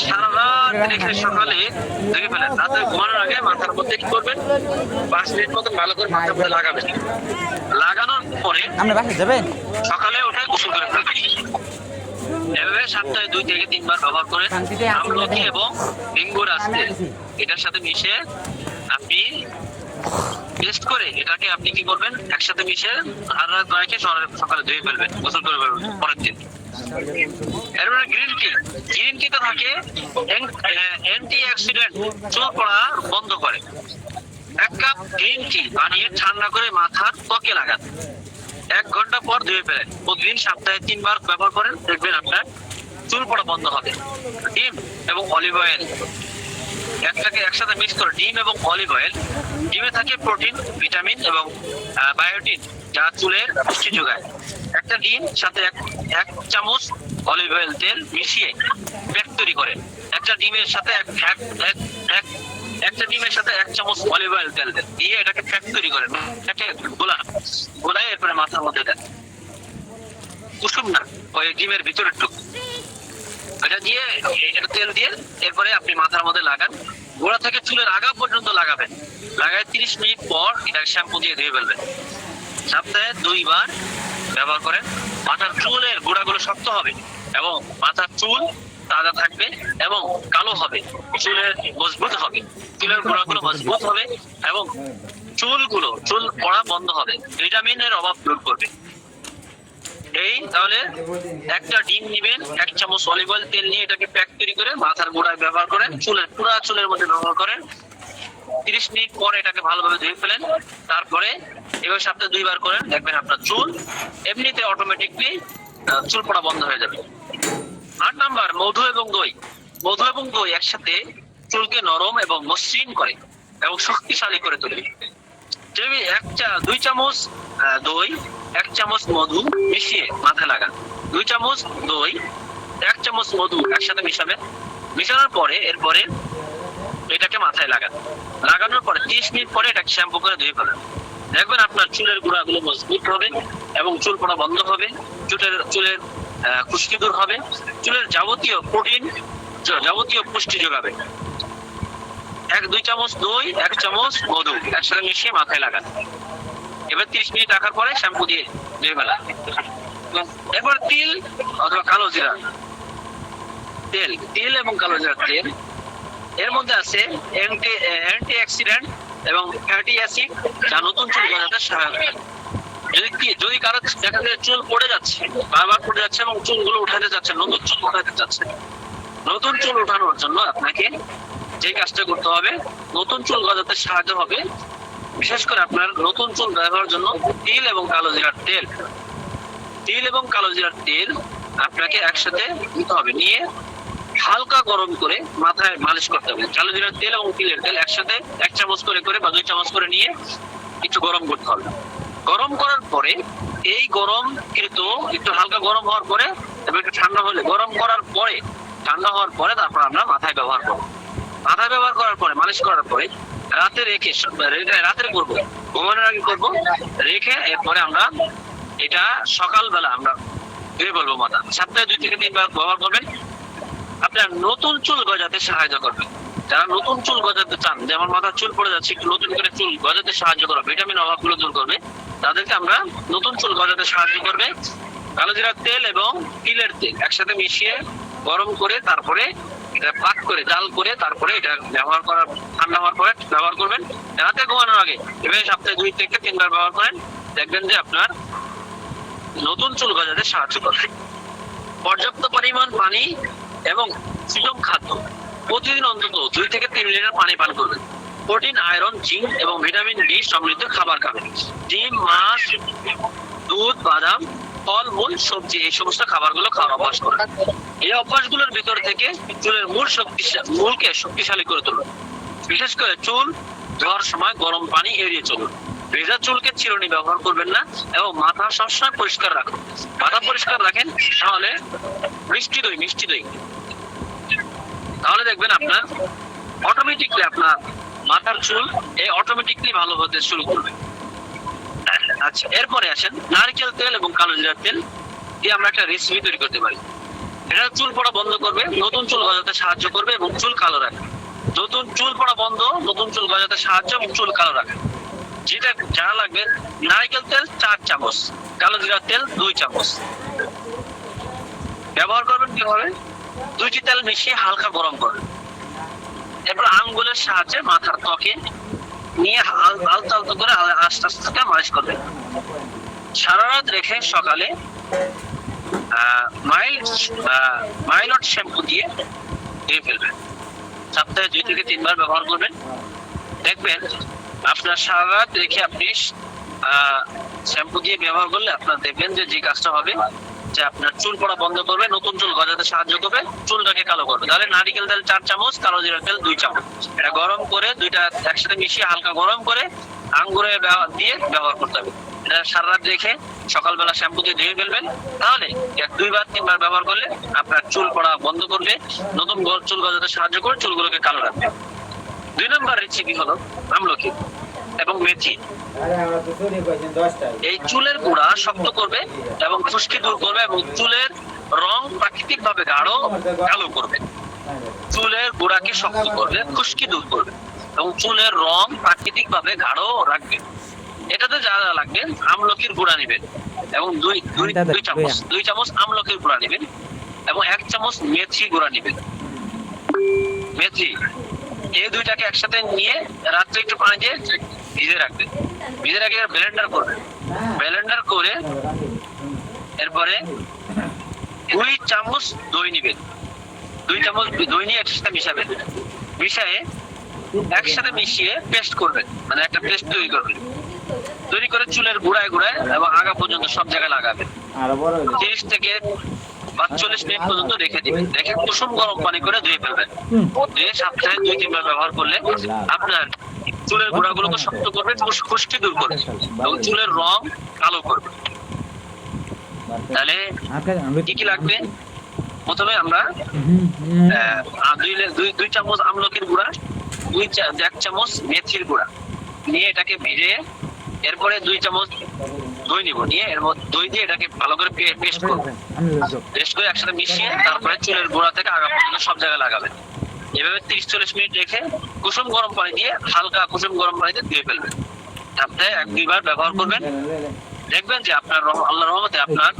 সারা রাত রেখে সকালে ধুয়ে ফেলেন। রাতে ঘুমানোর আগে মাথার মধ্যে কি করবেন, 5 মিনিট মতো ভালো করে মাথার মধ্যে লাগাবেন। লাগানোর পরে সকালে ওঠে গোসল করে ফেলবেন। এভাবে সপ্তাহে 2 থেকে 3 বার ব্যবহার করে আমলকি এবং লিঙ্গরাষ্ট্রে এটার সাথে মিশে আপনি পেস্ট করে এটাকে আপনি কি করবেন, একসাথে মিশে আর রাত রেখে সকালে ধুয়ে ফেলবেন, গোসল করে ফেলবেন পরের দিন। এরপরে গ্রিন টিতে থাকে অ্যান্টি অক্সিডেন্ট, চুল পড়া বন্ধ করে। 1 কাপ গ্রিন টি বানিয়ে ঠান্ডা করে মাথার ত্বকে লাগান। 1 ঘন্টা পর ধুয়ে ফেলেন। প্রতিদিন সপ্তাহে 3 বার ব্যবহার করেন, দেখবেন আপনার চুল পড়া বন্ধ হবে। ডিম এবং অলিভ অয়েল একটাকে একসাথে মিক্স করে, ডিম এবং অলিভ অয়েল। ডিমে থাকে প্রোটিন, ভিটামিন এবং বায়োটিন যা চুলের পুষ্টি যোগায়। একটা ডিম সাথে 1 চামচ অলিভ অয়েল তেল মিশিয়ে প্যাক তৈরি করেন। একটা ডিমের সাথে একটা ডিমের সাথে 1 চামচ অলিভ অয়েল তেল দেন, দিয়ে এটাকে প্যাক তৈরি করেন। এটাকে গোলায় এরপরে মাথার মধ্যে দেন। কুসুম না, ওই ডিমের ভিতরের টুকু এটা দিয়ে এটা তেল দিয়ে এরপরে আপনি মাথার মধ্যে লাগান। গোড়া থেকে চুলের আগা পর্যন্ত লাগাবেন। লাগায় 30 মিনিট পর এটা শ্যাম্পু দিয়ে ধুয়ে ফেলবেন। সপ্তাহে 2 বার ব্যবহার করেন। মাথার চুলের গোড়াগুলো শক্ত হবে এবং মাথার চুল তাজা থাকবে এবং কালো হবে, চুলের মজবুত হবে, চুলের গোড়াগুলো মজবুত হবে এবং চুল পড়া বন্ধ হবে, ভিটামিনের অভাব দূর করবে। তাহলে একটা ডিম নিবেন, 1 চামচ অলিভ অয়েল তেল নিয়ে এটাকে প্যাক তৈরি করে মাথার গোড়ায় ব্যবহার করেন, চুলের মধ্যে ব্যবহার করেন। 30 মিনিট পরে এটাকে ভালোভাবে ধুয়ে ফেলেন। তারপরে এবার সপ্তাহে 2 বার করেন, দেখবেন আপনার চুল এমনিতে অটোমেটিকলি চুল পড়া বন্ধ হয়ে যাবে। 8 নাম্বার, মধু এবং দই একসাথে চুলকে নরম এবং মসৃণ করে এবং শক্তিশালী করে তোলে। 2 চামচ দই 1 চামচ মধু মিশিয়ে মাথায় লাগান। 2 চামচ দই 1 চামচ মধু একসাথে মিশাবেন। মিশানোর পরে এরপরে এটাকে মাথায় লাগান। লাগানোর পরে 30 মিনিট পরে এটাকে শ্যাম্পু করে ধুয়ে ফেলেন। দেখবেন আপনার চুলের গোড়াগুলো মজবুত হবে এবং চুল পড়া বন্ধ হবে, চুলের খুশকি দূর হবে, চুলের যাবতীয় পুষ্টি যোগাবে। 2 চামচ দই 1 চামচ মধু একসাথে মিশিয়ে মাথায় লাগান। এবার 30 মিনিট রাখার পরে শ্যাম্পু দিয়ে ধুয়ে ফেলা। এরপর তিল অথবা কালো জিরা তেল এবং কালো জিরা তেল, এর মধ্যে আছে অ্যান্টি অক্সিডেন্ট এবং ফ্যাটি অ্যাসিড যা নতুন চুল গজাতে সহায়ক করে। যদি কারো দেখা যায় চুল পড়ে যাচ্ছে, বারবার পড়ে যাচ্ছে এবং চুলগুলো উঠাতে যাচ্ছে, নতুন চুল উঠানোর জন্য আপনাকে যে কাজটা করতে হবে, নতুন চুল গজাতে সাহায্য হবে। বিশেষ করে আপনার নতুন চুল ব্যবহারের জন্য তিল এবং কালো জিরার তেল আপনাকে একসাথে নিতে হবে, নিয়ে হালকা গরম করে মাথায় মালিশ করতে হবে। কালো জিরার তেল এবং তিলের তেল একসাথে 1 চামচ করে বা 2 চামচ করে নিয়ে একটু গরম করতে হবে। গরম করার পরে এই গরম কিন্তু একটু হালকা গরম হওয়ার পরে তবে একটু ঠান্ডা হওয়ার পরে তারপর আমরা মাথায় ব্যবহার করবো। মাথায় ব্যবহার করার পরে মালিশ করার পরে রাতে করবো, ঘুমানোর আগে করবো, রেখে এরপরে আমরা এটা সকালবেলা আমরা ধুয়ে বলবো মাথা। সপ্তাহে 2 থেকে 3 বার ব্যবহার করবেন। আপনার নতুন চুল গজাতে সাহায্য করবে। যারা নতুন চুল গজাতে চান, যেমন মাথার চুল পড়ে যাচ্ছে, একটু নতুন করে চুল গজাতে সাহায্য করা, ভিটামিন অভাবগুলো দূর করবে, তাদেরকে আমরা নতুন চুল গজাতে সাহায্য করবে কালো জিরার তেল এবং তিলের তেল একসাথে মিশিয়ে গরম করে তারপরে এটা পাক করে জাল করে তারপরে এটা ব্যবহার করার, ঠান্ডা হওয়ার পরে ব্যবহার করবেন। রাতে ঘুমানোর আগে এভাবে সপ্তাহে 2 থেকে 3 বার ব্যবহার করেন, দেখবেন যে আপনার নতুন চুল গজাতে সাহায্য করবে। পর্যাপ্ত পরিমাণ পানি এবং সুষম খাদ্য, প্রতিদিন অন্তত 2 থেকে 3 লিটার পানি পান করবেন। প্রোটিন, আয়রন, জিঙ্ক এবং ভিটামিন বি সমৃদ্ধ খাবার খাবেন। ডিম, মাছ, দুধ, বাদাম, ফল, মূল, সবজি, এই সমস্ত খাবারগুলো খাওয়ার অভ্যাস করুন। এই অভ্যাসগুলোর ভিতর থেকে চুলের মূলকে শক্তিশালী করে তুলুন। বিশেষ করে চুল ধোয়ার সময় গরম পানি এড়িয়ে চলুন। ভেজা চুলকে চিরুনি ব্যবহার করবেন না এবং মাথা সবসময় পরিষ্কার রাখুন। মাথা পরিষ্কার রাখেন তাহলে মিষ্টি দই তাহলে দেখবেন আপনার অটোমেটিকলি আপনার মাথার চুল অটোমেটিকলি ভালো হতে শুরু করবে। আচ্ছা, এরপরে আসেন নারকেল তেল এবং কালো জিরার তেল দিয়ে আমরা একটা রেসিপি তৈরি করতে পারি। এটা চুল পড়া বন্ধ করবে, নতুন চুল গজাতে সাহায্য করবে এবং চুল কালো রাখবে। নতুন চুল পড়া বন্ধ, নতুন চুল গজাতে সাহায্য এবং চুল কালো রাখবে। যেটা জানা লাগবে, নারকেল তেল 4 চামচ, কালো জিরার তেল 2 চামচ। ব্যবহার করবেন কিভাবে? 2টি তেল মিশিয়ে হালকা গরম করবেন। এরপর আঙ্গুলের সাহায্যে মাথার ত্বকে নিয়ে আলতো আলতো করে আস্তে আস্তে মালিশ করবেন। সারা রাত রেখে সকালে মাইল্ড শ্যাম্পু দিয়ে ধুয়ে ফেলবেন। সপ্তাহে 2 থেকে 3 বার ব্যবহার করবেন। দেখবেন আপনার সারা রাত রেখে আপনি শ্যাম্পু দিয়ে ব্যবহার করলে আপনার দেখবেন যে কাজটা হবে যে আপনার চুল পড়া বন্ধ করবে, নতুন চুল গজাতে সাহায্য করবে, চুলটাকে কালো করবে। তাহলে নারকেল তেল 4 চামচ, কালো জিরার তেল 2 চামচ, এটা গরম করে দুইটা একসাথে মিশিয়ে হালকা গরম করে আঙ্গুরে দিয়ে ব্যবহার করতে হবে। এটা সারা রাত রেখে সকালবেলা শ্যাম্পু দিয়ে ধুয়ে ফেলবেন। তাহলে 2 বার 3 বার ব্যবহার করলে আপনার চুল পড়া বন্ধ করবে, নতুন চুল গজাতে সাহায্য করে চুলগুলোকে কালো রাখবে। 2 নম্বর রেসিপি হলো আমলকি এবং মেথি। এই চুলের গোড়া শক্ত করবে এবং খুশকি দূর করবে এবং চুলের রং প্রাকৃতিক ভাবে গাঢ় কালো করবে। চুলের গোড়াকে শক্ত করবে, খুশকি দূর করবে এবং চুলের রং প্রাকৃতিক ভাবে গাঢ় রাখবে। এটাতে যা যা লাগবে, আমলকির গুঁড়া নেবেন এবং 2 চামচ আমলকির গুঁড়া নেবেন এবং 1 চামচ মেথি গুঁড়া নেবেন। মেথি এই দুইটাকে একসাথে নিয়ে রাত্রে একটু পানি দিয়ে ভিজে রাখবেন। ভিজে রাখে ব্লেন্ডার করবেন। ব্লেন্ডার করে এরপরে 2 চামচ দই নেবেন। 2 চামচ দই নিয়ে একসাথে মিশাবেন। মিশিয়ে একসাথে মিশিয়ে পেস্ট করবেন, মানে একটা পেস্ট তৈরি করবেন। তৈরি করে চুলের গোড়ায় গোড়ায় এবং আগা পর্যন্ত সব জায়গায় লাগাবেন। 30 থেকে 40 মিনিট পর্যন্ত রেখে দিবেন। রেখে কুসুম গরম পানি করে ধুয়ে ফেলবেন। ধুয়ে সপ্তাহে 2-3 বার ব্যবহার করলে আপনার চুলের গোড়াগুলোকে শক্ত করবে, খুশকি দূর করবে এবং চুলের রং কালো করবে। তাহলে কি কি লাগবে? প্রথমে আমরা 2 চামচ আমলকির গুঁড়া, 1 চামচ মেথির গুঁড়া নিয়ে এটাকে ভিজিয়ে এরপরে 2 চামচ দই নিব, নিয়ে এর মধ্যে দই দিয়ে এটাকে ভালো করে পেস্ট করব। পেস্ট করে একসাথে মিশিয়ে তারপরে চুলের গোড়া থেকে আগা পর্যন্ত সব জায়গায় লাগাবেন। এভাবে 30-40 মিনিট রেখে কুসুম গরম পানি দিয়ে হালকা কুসুম গরম পানিতে ধুয়ে ফেলবেন। সপ্তাহে 1-2 বার ব্যবহার করবেন। দেখবেন যে আপনার আল্লাহর রহমতে আপনার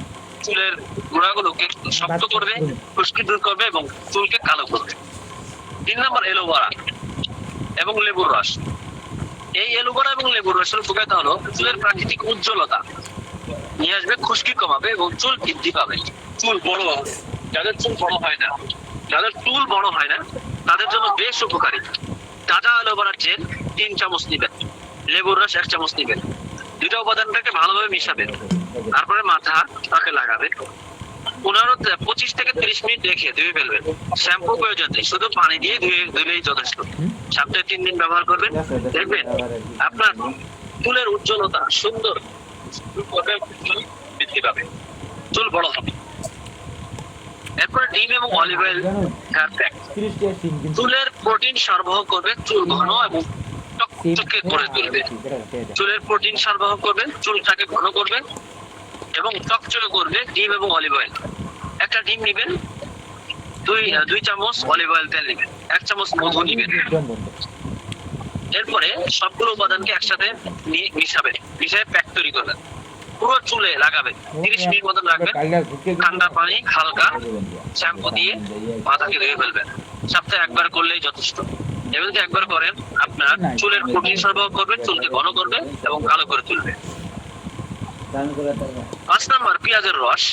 চুলের গোড়াগুলোকে শক্ত করবে, খুশকি দূর করবে এবং চুলকে কালো করবে। 3 নম্বর এলোভেরা এবং লেবুর রস। এই এলোভেরা এবং লেবুর রসের উপকারিতা হলো চুলের প্রাকৃতিক উজ্জ্বলতা নিয়ে আসবে, খুশকি কমাবে এবং চুল বৃদ্ধি পাবে, চুল বড় হবে। যাদের চুল বড় হয় না তাদের জন্য বেশ উপকারী। তাজা এলোভেরার জেল 3 চামচ নেবেন, লেবুর রস 1 চামচ নেবেন। 2টা উপাদানটাকে ভালোভাবে মিশাবেন, তারপরে মাথা তাকে লাগাবেন। 25 থেকে 30 মিনিট রেখে ধুয়ে ফেলবেন। শ্যাম্পু প্রয়োজন নেই, শুধু পানি দিয়ে ধুলেই যথেষ্ট। সপ্তাহে 3 দিন ব্যবহার করবেন। দেখবেন আপনার চুলের উজ্জ্বলতা সুন্দর বৃদ্ধি পাবে, চুল বড় হবে। এরপরে ডিম এবং অলিভ অয়েল হেয়ার প্যাক চুলের প্রোটিন সরবরাহ করবে, চুল ঘন এবং চকচকে করে তুলবে। চুলের প্রোটিন সরবরাহ করবে, চুলটাকে ঘন করবে এবং চকচকে করবে ডিম এবং অলিভ অয়েল। একটা ডিম নেবেন, দুই চামচ অলিভ অয়েল তেল নেবেন, 1 চামচ মধু নেবেন। এরপরে সবগুলো উপাদানকে একসাথে মিশাবেন, মিশিয়ে প্যাক তৈরি করবেন, পুরো চুলে লাগাবেন, 30 মিনিট মতন রাখবেন। ঠান্ডা পানি হালকা শ্যাম্পু দিয়ে মাথাকে ধুয়ে ফেলবেন, সপ্তাহে একবার করলেই যথেষ্ট। এবার যদি একবার করেন আপনার চুলের প্রোটিন সরবরাহ করবে, চুলকে ঘন করবে এবং কালো করে তুলবে। 5 নাম্বার পেঁয়াজের রস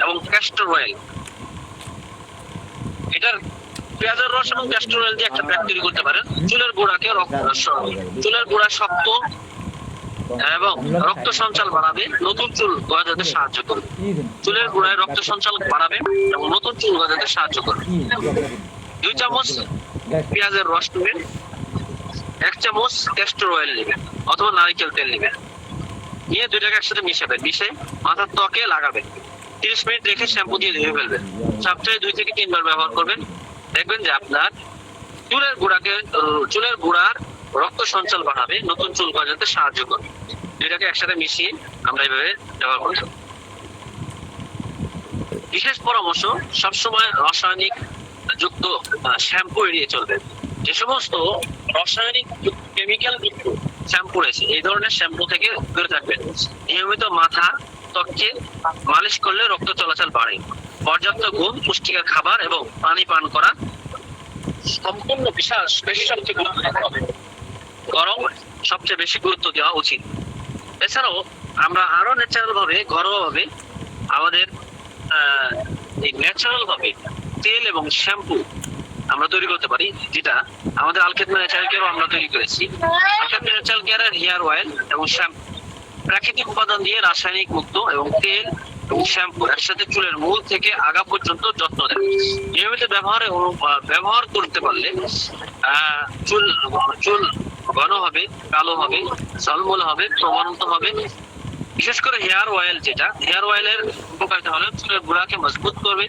এবং ক্যাস্টর অয়েল। এটার পেঁয়াজের রস এবং ক্যাস্টর অয়েল দিয়ে একটা প্যাক তৈরি করতে পারেন। চুলের গোড়া শক্ত এবং রক্ত সঞ্চাল বাড়াবে, নতুন চুল গজাতে সাহায্য করবে। চুলের গোড়ায় রক্ত সঞ্চাল বাড়াবে এবং নতুন চুল গজাতে সাহায্য করবে। 2 চামচ পেঁয়াজের রস নেবেন, 1 চামচ ক্যাস্টর অয়েল নেবেন অথবা নারকেল তেল নেবেন, নিয়ে দুইটাকে একসাথে মিশাবেন, মিশে মাথার ত্বকে লাগাবেন। 30 মিনিট রেখে শ্যাম্পু দিয়ে ধুয়ে ফেলবেন। সপ্তাহে 2 থেকে 3 বার ব্যবহার করবেন। দেখবেন যে আপনার চুলের গোড়ার রক্ত সঞ্চাল বাড়াবে, নতুন চুল গজাতে সাহায্য করবে। দুইটাকে একসাথে মিশিয়ে আমরা এইভাবে ব্যবহার করব। বিশেষ পরামর্শ, সবসময় রাসায়নিক যুক্ত শ্যাম্পু এড়িয়ে চলবেন। যে সমস্ত রাসায়নিক কেমিক্যাল যুক্ত শ্যাম্পু রয়েছে এই ধরনের শ্যাম্পু থেকে দূরে থাকবেন। নিয়মিত মাথা ত্বককে মালিশ করলে রক্ত চলাচল বাড়ে। পর্যাপ্ত ঘুম, পুষ্টিকর খাবার এবং পানি পান করা সম্পূর্ণ বেশি সবচেয়ে গুরুত্ব হবে, গরম সবচেয়ে বেশি গুরুত্ব দেওয়া উচিত। এছাড়াও আমরা আরো ন্যাচারাল ভাবে, ঘরোয়া ভাবে আমাদের এই ন্যাচারাল ভাবে তেল এবং শ্যাম্পু আমরা তৈরি করতে পারি, যেটা আমাদের আলখেদমা ন্যাচারাল কেয়ারও আমরা তৈরি করেছি। আলখেদমা ন্যাচারাল কেয়ারের হেয়ার অয়েল এবং শ্যাম্পু প্রাকৃতিক উপাদান দিয়ে রাসায়নিক মুক্ত এবং তেল এবং শ্যাম্পু একসাথে চুলের মূল থেকে আগা পর্যন্ত যত্ন দেয়। নিয়মিত ব্যবহার করতে পারলে চুল ঘন হবে, কালো হবে, ঝলমলে হবে, প্রমাণিত হবে। বিশেষ করে হেয়ার অয়েল, যেটা হেয়ার অয়েলের উপকারিতা হলো চুলের গোড়াকে মজবুত করবে,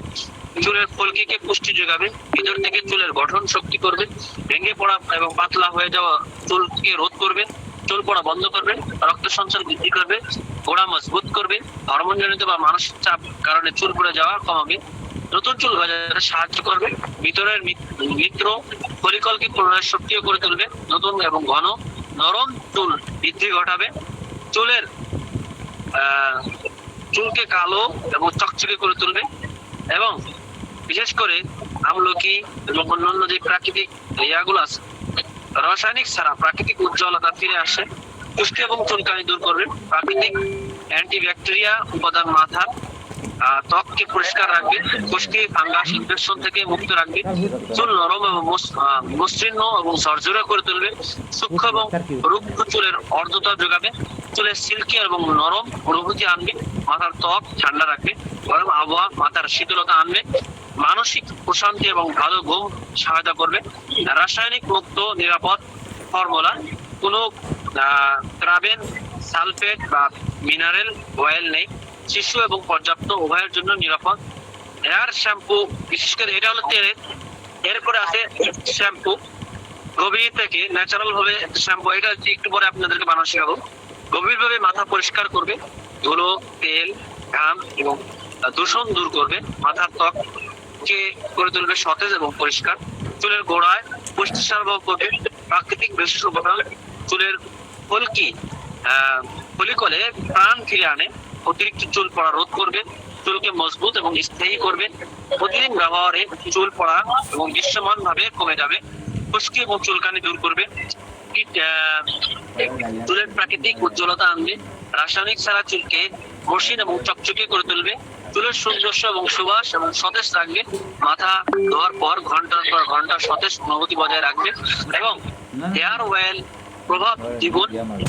চুলের ফলকিকে পুষ্টি যোগাবে, ভিতর থেকে চুলের গঠন শক্তি করবে, ভেঙে পড়া এবং পাতলা হয়ে যাওয়া চুলকে রোধ করবে, চুল পড়া বন্ধ করবে, রক্ত সঞ্চার বৃদ্ধি করবে, গোড়া মজবুত করবে, হরমোনজনিত বা মানসিক চাপ কারণে চুল পড়ে যাওয়া কমাবে, নতুন চুল গজাতে সাহায্য করবে, ভিতরের মিত্র ফলিকলকে পুনরায় সক্রিয় করে তুলবে, নতুন এবং ঘন নরম চুল বৃদ্ধি ঘটাবে, চুলকে কালো এবং চকচকে করে তুলবে এবং বিশেষ করে আমলকি এবং অন্যান্য যে প্রাকৃতিক ইয়াগুলো আছে, রাসায়নিক ছাড়া প্রাকৃতিক উজ্জ্বলতা ফিরে আসে, পুষ্টি এবং চুলকানি দূর করবে। প্রাকৃতিক অ্যান্টিব্যাকটেরিয়া উপাদান মাথার ত্বককে পরিষ্কার রাখবে, খুশকি, ফাঙ্গাস, ইনফেকশন থেকে মুক্ত রাখবে, চুল নরম এবং মসৃণ এবং ঝরঝরে করে তুলবে, সূক্ষ্ম এবং রুক্ষ চুলের অর্ধতা যোগাবে, চুলের সিল্কি এবং নরম অনুভূতি আনবে, মাথার ত্বক ঠান্ডা রাখবে, গরম আবহাওয়া মাথার শীতলতা আনবে, মানসিক প্রশান্তি এবং ভালো ঘুম সহায়তা করবে। রাসায়নিক মুক্ত নিরাপদ ফর্মুলা, কোনো ক্রাবেন, সালফেট বা মিনারেল অয়েল নেই, শিশু এবং পর্যাপ্ত উভয়ের জন্য নিরাপদ। হেয়ার শ্যাম্পু, বিশেষ করে এটা হলো তেল, এরপরে আছে শ্যাম্পু, গভীর থেকে ন্যাচারাল ভাবে শ্যাম্পু, এটা একটু পরে আপনাদেরকে বানানো শেখাবো। গভীর ভাবে মাথা পরিষ্কার করবে, ধুলো, তেল, ঘাম এবং দূষণ দূর করবে, মাথার ত্বককে করে তুলবে সতেজ এবং পরিষ্কার, চুলের গোড়ায় পুষ্টি সরবরাহ করবে, প্রাকৃতিক বিশেষ উপাদান চুলের ফলিকলে প্রাণ ফিরে আনে, অতিরিক্ত চুল পড়া রোধ করবে, চুলকে মজবুত এবং স্থায়ী করবে, প্রতিদিন ব্যবহারে চুল পড়া এবং দৃশ্যমান ভাবে কমে যাবে, খুশকি এবং চুলকানি দূর করবে, চুলের প্রাকৃতিক উজ্জ্বলতা আনবে, রাসায়নিক ছাড়া চুলকে মসৃণ এবং চকচকে করে তুলবে, চুলের সৌন্দর্য এবং সুবাস এবং সতেজ রাখবে, মাথা ধোয়ার পর ঘন্টার পর ঘন্টা সতেজ অনুভূতি বজায় রাখবে এবং হেয়ার অয়েল প্রভাব জীবন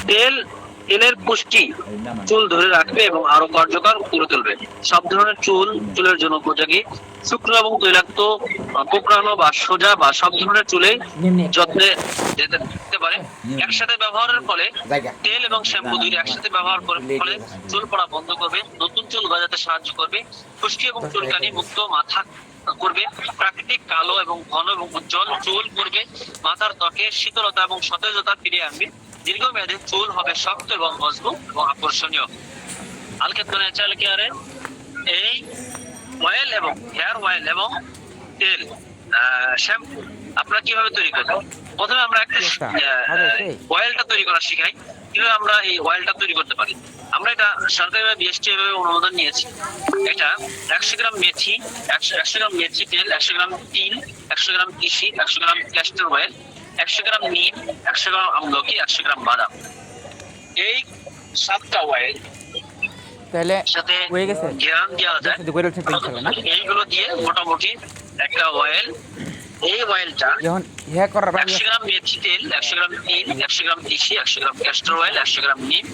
তেলের পুষ্টি চুল ধরে রাখবে এবং আরো কার্যকর করে তুলবে। সব ধরনের চুলের জন্য উপযোগী, শুকনো এবং তৈলাক্ত, কোঁকড়ানো বা সোজা বা সব ধরনের চুলে যত্নে যেতে পারে। একসাথে ব্যবহারের ফলে তেল এবং শ্যাম্পু দুই একসাথে ব্যবহার করার ফলে চুল পড়া বন্ধ করবে, নতুন চুল গজাতে সাহায্য করবে, খুশকি এবং চুলকানি মুক্ত মাথা করবে, প্রাকৃতিক কালো এবং ঘন এবং উজ্জ্বল চুল করবে, মাথার ত্বকে শীতলতা এবং সতেজতা ফিরিয়ে আনবে, দীর্ঘমেয়াদে চুল হবে শক্ত এবং মজবুত এবং আকর্ষণীয়। আলখেদমা ন্যাচারাল কেয়ারে এই অয়েল এবং হেয়ার অয়েল এবং তেল, শ্যাম্পু আপনারা কিভাবে তৈরি করবেন? প্রথমে আমরা একটা অয়েলটা তৈরি করা শিখাই, কিভাবে আমরা এই অয়েলটা তৈরি করতে পারি। আমরা এটা সরকারিভাবে বিএসটিআই ভাবে অনুমোদন নিয়েছি। এটা 100 গ্রাম মেথি, 100 গ্রাম মেথি তেল, 100 গ্রাম তিল, 100 গ্রাম তিসি, 100 গ্রাম ক্যাস্টর অয়েল, 100 গ্রাম নিম, 100 গ্রাম আমলকি, 100 গ্রাম বাদাম। এই 7টা অয়েল তাহলে সাথে হয়ে গেছে, ঘেরান দেওয়া যায়। এইগুলো দিয়ে মোটামুটি একটা অয়েল, এই অয়েলটা যখন ইয়া করার 100 গ্রাম মেথি তেল, 100 গ্রাম তিল, 100 গ্রাম তিসি, 100 গ্রাম ক্যাস্টর অয়েল, 100 গ্রাম নিম,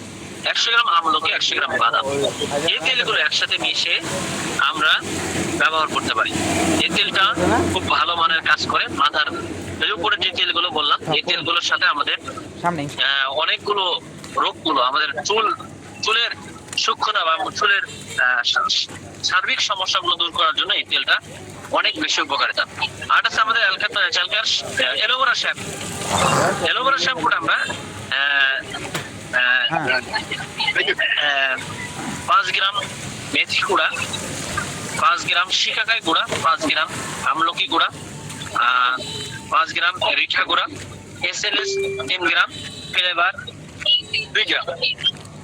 100 গ্রাম আমলকি, 100 গ্রাম বাদাম, এই তেলগুলো একসাথে মিশে আমরা ব্যবহার করতে পারি। এই তেলটা খুব ভালো মানের কাজ করে। মাথার এর উপরে যে তেলগুলো বললাম, এই তেলগুলোর সাথে আমাদের সামনে অনেকগুলো রোগগুলো, আমাদের চুলের সূক্ষ্মতা বা চুলের সার্বিক সমস্যাগুলো দূর করার জন্য এই তেলটা অনেক বেশি উপকারিতা। আর আছে আমাদের এলোভেরা শ্যাম্পু। এলোভেরা শ্যাম্পুটা আমরা 5 গ্রাম মেথি গুঁড়া, 5 গ্রাম শিকাকাই গুঁড়া, 5 গ্রাম আমলকি গুঁড়া, 5 গ্রাম রিঠা গুঁড়া, এসএলএস 3 গ্রাম, ফ্লেভার 2 গ্রাম,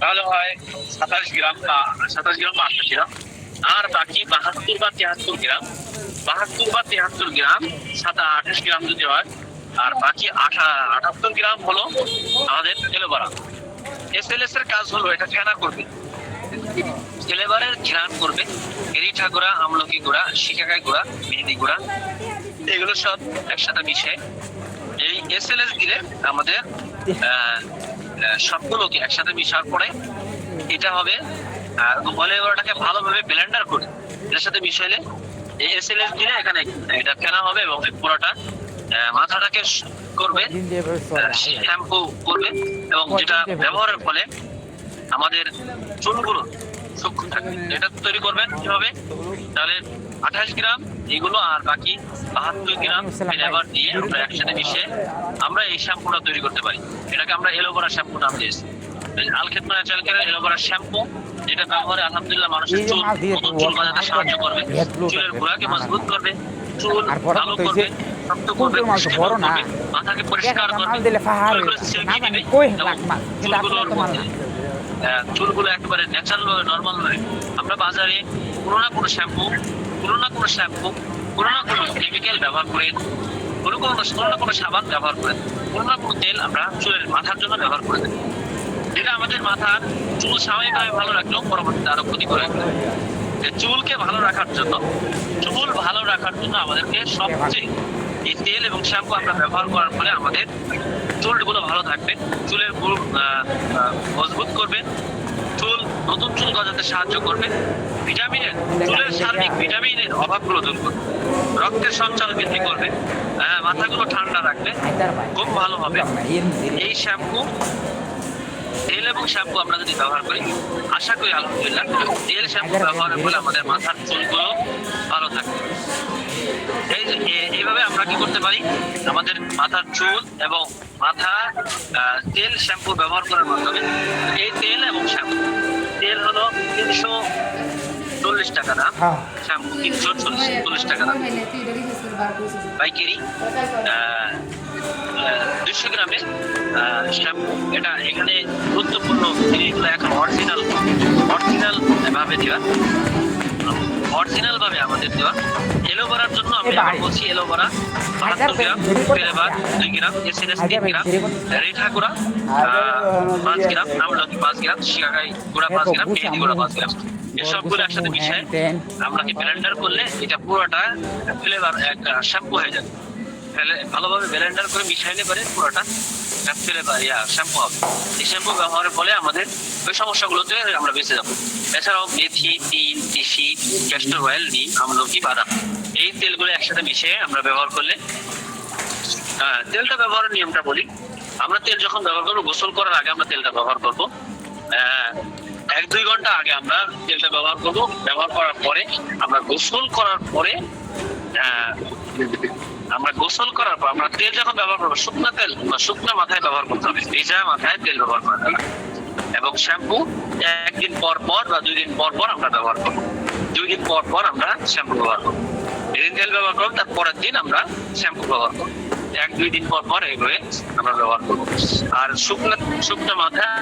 তাহলে হয় 27 গ্রাম বা 28 গ্রাম। আর বাকি 72 বা 73 গ্রাম, 72 বা 73 গ্রাম, 27 গ্রাম যদি হয়, আর বাকি 78 গ্রাম হলো আমাদের এলোভেরা। এসএলএস এর কাজ হলো এটা ফেনা করবে, ফ্লেভারের ঘ্রাণ করবে। রিঠা গুঁড়া, আমলকি গুঁড়া, শিকাকাই গুঁড়া, মেহেদি গুঁড়া, এগুলো সব একসাথে মিশে এই এসএলএস দিলে আমাদের সবগুলোকে একসাথে মিশার পরে এটা হবে। আর অয়েলটাকে ভালোভাবে ব্লেন্ডার করে এর সাথে মিশাইলে এই এসএলএস দিলে এখানে এটা ফেনা হবে এবং পুরোটা মাথাটাকে করবে, শ্যাম্পু করবে, এবং যেটা ব্যবহারের ফলে আমাদের চুলগুলো সূক্ষ্ম থাকবে। এটা তৈরি করবেন কিভাবে? তাহলে 28 গ্রাম এগুলো আর বাকি 72 গ্রাম ফ্লেভার দিয়ে আমরা একসাথে মিশে আমরা এই শ্যাম্পুটা তৈরি করতে পারি। এটাকে আমরা এলোভেরা শ্যাম্পু নাম দিয়েছি। আলখেদমা ন্যাচারাল এলোভেরা শ্যাম্পু, যেটা ব্যবহারে আলহামদুলিল্লাহ মানুষের চুল গজাতে সাহায্য করবে, চুলের গোড়াকে মজবুত করবে, চুল ভালো করবে, শক্ত করবে, মাথাকে পরিষ্কার করবে, চুলগুলো একেবারে ন্যাচারাল ভাবে নর্মাল ভাবে। আমরা বাজারে কোনো না কোনো শ্যাম্পু, কোনো না কোনো কেমিক্যাল ব্যবহার করে, কোনো না কোনো সাবান ব্যবহার করে, কোনো না কোনো তেল আমরা চুলের মাথার জন্য ব্যবহার করে থাকি, যেটা আমাদের মাথার চুল স্বাভাবিকভাবে ভালো রাখলেও পরবর্তীতে আরো ক্ষতি করে। চুলকে ভালো রাখার জন্য আমাদেরকে সবচেয়ে এই তেল এবং শ্যাম্পু আমরা ব্যবহার করার ফলে আমাদের চুলগুলো ভালো থাকবে, চুলের মজবুত করবে, নতুন চুল গজাতে সাহায্য করবে, চুলের সার্বিক ভিটামিনের অভাবগুলো দূর করবে, রক্তের সঞ্চালন বৃদ্ধি করবে, মাথাগুলো ঠান্ডা রাখবে, খুব ভালো হবে। এই তেল এবং শ্যাম্পু আমরা যদি ব্যবহার করি, আশা করি আলহামদুলিল্লাহ তেল শ্যাম্পু ব্যবহারের ফলে আমাদের মাথার চুলগুলো ভালো থাকবে। এইভাবে আমরা কি করতে পারি? আমাদের মাথার চুল এবং মাথা তেল শ্যাম্পু ব্যবহার করার মাধ্যমে, এই তেল এবং শ্যাম্পু, তেল হলো 340 টাকা দাম, শ্যাম্পু 340 টাকা দাম পাইকারি। 200 গ্রামের শ্যাম্পু, এটা এখানে গুরুত্বপূর্ণ এগুলো এখন অরিজিনাল ভাবে আমাদের দেওয়া। এলোভেরার জন্য আমি বলছি এলোভেরা 72 গ্রাম, ফ্লেভার 2 গ্রাম, এসএনএস 3 গ্রাম, রিঠা গুঁড়া 5 গ্রাম, আমলকি 5 গ্রাম, শিকাকাই গুঁড়া 5 গ্রাম, মেহেদি গুঁড়া 5 গ্রাম, এসবগুলো একসাথে মিশিয়ে আমরা কি ব্লেন্ডার করলে এটা পুরোটা ফ্লেভার এক শ্যাম্পু হয়ে যাবে। ভালোভাবে ব্লেন্ডার করে মিশাইলে পরে পুরোটা শ্যাম্পু হবে। এই শ্যাম্পু ব্যবহারের ফলে আমাদের ওই সমস্যাগুলোতে আমরা বেঁচে যাবো। এছাড়াও মেথি, তিল, তিসি, ক্যাস্টর অয়েল, নিম, আমলকি, বাদাম, এই তেলগুলো একসাথে মিশিয়ে আমরা ব্যবহার করলে, তেলটা ব্যবহারের নিয়মটা বলি। আমরা তেল যখন ব্যবহার করবো, গোসল করার আগে আমরা তেলটা ব্যবহার করবো। 1-2 ঘন্টা আগে আমরা তেলটা ব্যবহার করবো। ব্যবহার করার পরে আমরা গোসল করার পর আমরা তেল যখন ব্যবহার করবো, শুকনো তেল বা শুকনো মাথায় ব্যবহার করতে হবে, ভিজা মাথায় তেল ব্যবহার করা যাবে। এবং শ্যাম্পু 1 দিন পর বা 2 দিন পর আমরা ব্যবহার করবো। 2 দিন পর আমরা শ্যাম্পু ব্যবহার করবো। যেদিন তেল ব্যবহার করবো তার পরের দিন আমরা শ্যাম্পু ব্যবহার করবো। 1-2 দিন পর পর এগুলো আমরা ব্যবহার করবো। আর শুকনো মাথায়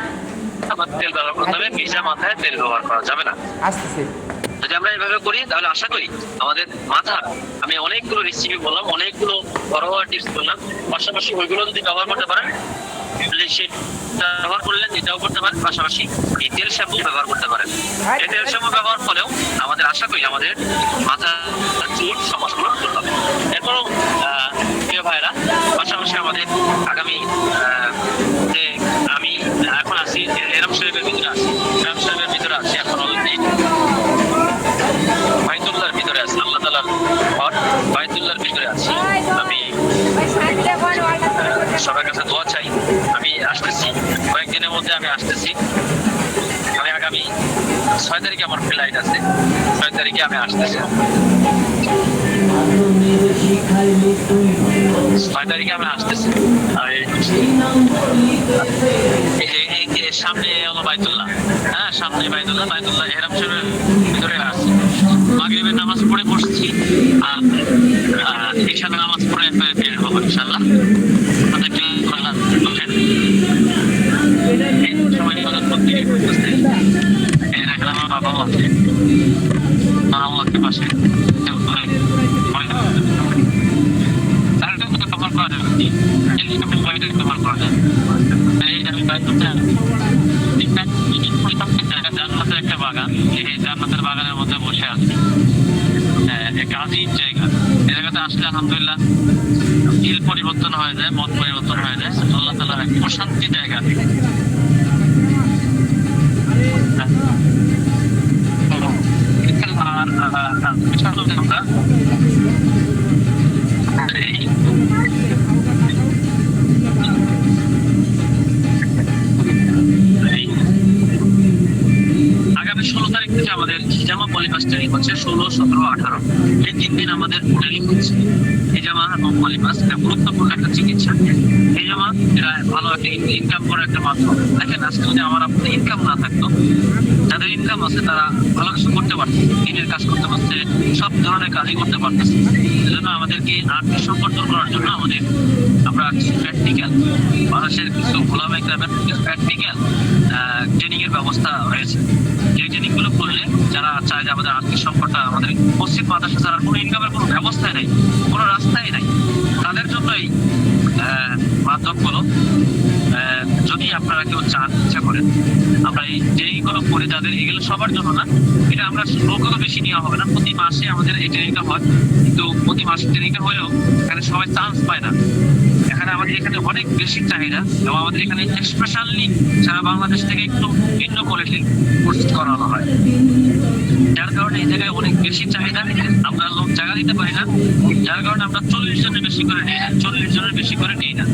আবার তেল ব্যবহার করতে হবে, ভিজা মাথায় তেল ব্যবহার করা যাবে না। আসতেছে। যদি আমরা এইভাবে করি তাহলে আশা করি আমাদের মাথা, আমি অনেকগুলো রেসিপি বললাম, অনেকগুলো ঘরোয়া টিপস বললাম, পাশাপাশি ওইগুলো যদি ব্যবহার করতে পারেন সেটা ব্যবহার করলেন, এটাও করতে পারেন, পাশাপাশি এই তেল শ্যাম্পু ব্যবহার করতে পারেন। এই তেল শ্যাম্পু ব্যবহার ফলেও আমাদের আশা করি আমাদের মাথা চুল সমস্যাগুলো দূর হবে। এরপরও প্রিয় ভাইরা, পাশাপাশি আমাদের আগামী যে আমি এখন আছি এরম শরীফের ভিতরে আছি, এরম শরীফের ভিতরে আছি, এখন অলরেডি বাইতুল্লাহর ভিতরে আছি, আল্লাহ তাআলার ঘর বাইতুল্লাহর ভিতরে আছি। আমি সবার কাছে দোয়া চাই। আমি আসতেছি, কয়েকদিনের মধ্যে আমি আসতেছি। আমি আগামী 6 তারিখে আমার ফ্লাইট আছে, 6 তারিখে আমি আসতেছি। 6 তারিখে আমি আসতেছি। সামনে হলো বাইতুল্লাহ, হ্যাঁ সামনে বাইতুল্লাহ, বাইতুল্লাহ এহরাম শরীফের ভিতরে আসছি। মাগরিবের নামাজ পড়ে বসছি, আর ইশার নামাজ পড়ে বের হবো ইনশাআল্লাহ। সময় ইবাদত করতে গিয়ে করতেছে, এখানে আমার বাবাও আছে, মাও আছে পাশে। একটা বাগান, এই জান্নাতের বাগানের মধ্যে বসে আছি, একটা আজিব জায়গা। এই জায়গাতে আসলে আলহামদুলিল্লাহ দিল পরিবর্তন হয়ে যায়, মন পরিবর্তন হয়ে যায়। আল্লাহ তাআলার এক প্রশান্তি জায়গা। আগামী 16 তারিখ থেকে আমাদের হিজামা পলিপাস ট্রেনিং হচ্ছে। 16, 17, 18 এই 3 দিন আমাদের ট্রেনিং হচ্ছে। হিজামা এবং পলিপাস এটা গুরুত্বপূর্ণ একটা চিকিৎসা। হিজামা এটা ভালো একটা ইনকাম করার একটা মাধ্যম। দেখেন আজকে যদি আমার আপনার ইনকাম না থাকতো, যাদের ইনকাম আছে তারা ভালো কিছু করতে পারছে, দিনের কাজ করতে পারছে, সব ধরনের কাজই করতে পারতেছে। এজন্য আমাদেরকে আর্থিক সংকট দূর করার জন্য আমরা কিছু প্র্যাকটিক্যাল, মানুষের কিছু গোলামে গ্রামের কিছু প্র্যাকটিক্যাল ট্রেনিং এর ব্যবস্থা হয়েছে। যে ট্রেনিং গুলো করলে যারা চায় যে আমাদের আর্থিক সংকটটা, আমাদের পশ্চিম মাদ্রাসা ছাড়া কোনো ইনকামের কোনো ব্যবস্থাই নাই, কোনো রাস্তাই নাই, তাদের জন্য এই মাধ্যমগুলো। যদি আপনারা কেউ চান, ইচ্ছা করেন, আমরা এই ট্রেনিংগুলো করে যাদের, এগুলো সবার জন্য না, এটা আমরা লোকও বেশি নেওয়া হবে না। প্রতি মাসে আমাদের এই ট্রেনিংটা হয়, কিন্তু প্রতি মাসে ট্রেনিংটা হলেও এখানে সবাই চান্স পায় না। আমাদের এখানে অনেক বেশি চাহিদা, এবং আমাদের এখানে স্পেশালি সারা বাংলাদেশ থেকে একটু ভিন্ন কোয়ালিটির কোর্স করানো হয়, যার কারণে এই জায়গায় অনেক বেশি চাহিদা। আমরা লোক জায়গা দিতে পারি না, যার কারণে আমরা 40 জনের বেশি করে নিই না, 40 জনের বেশি করে নিই না।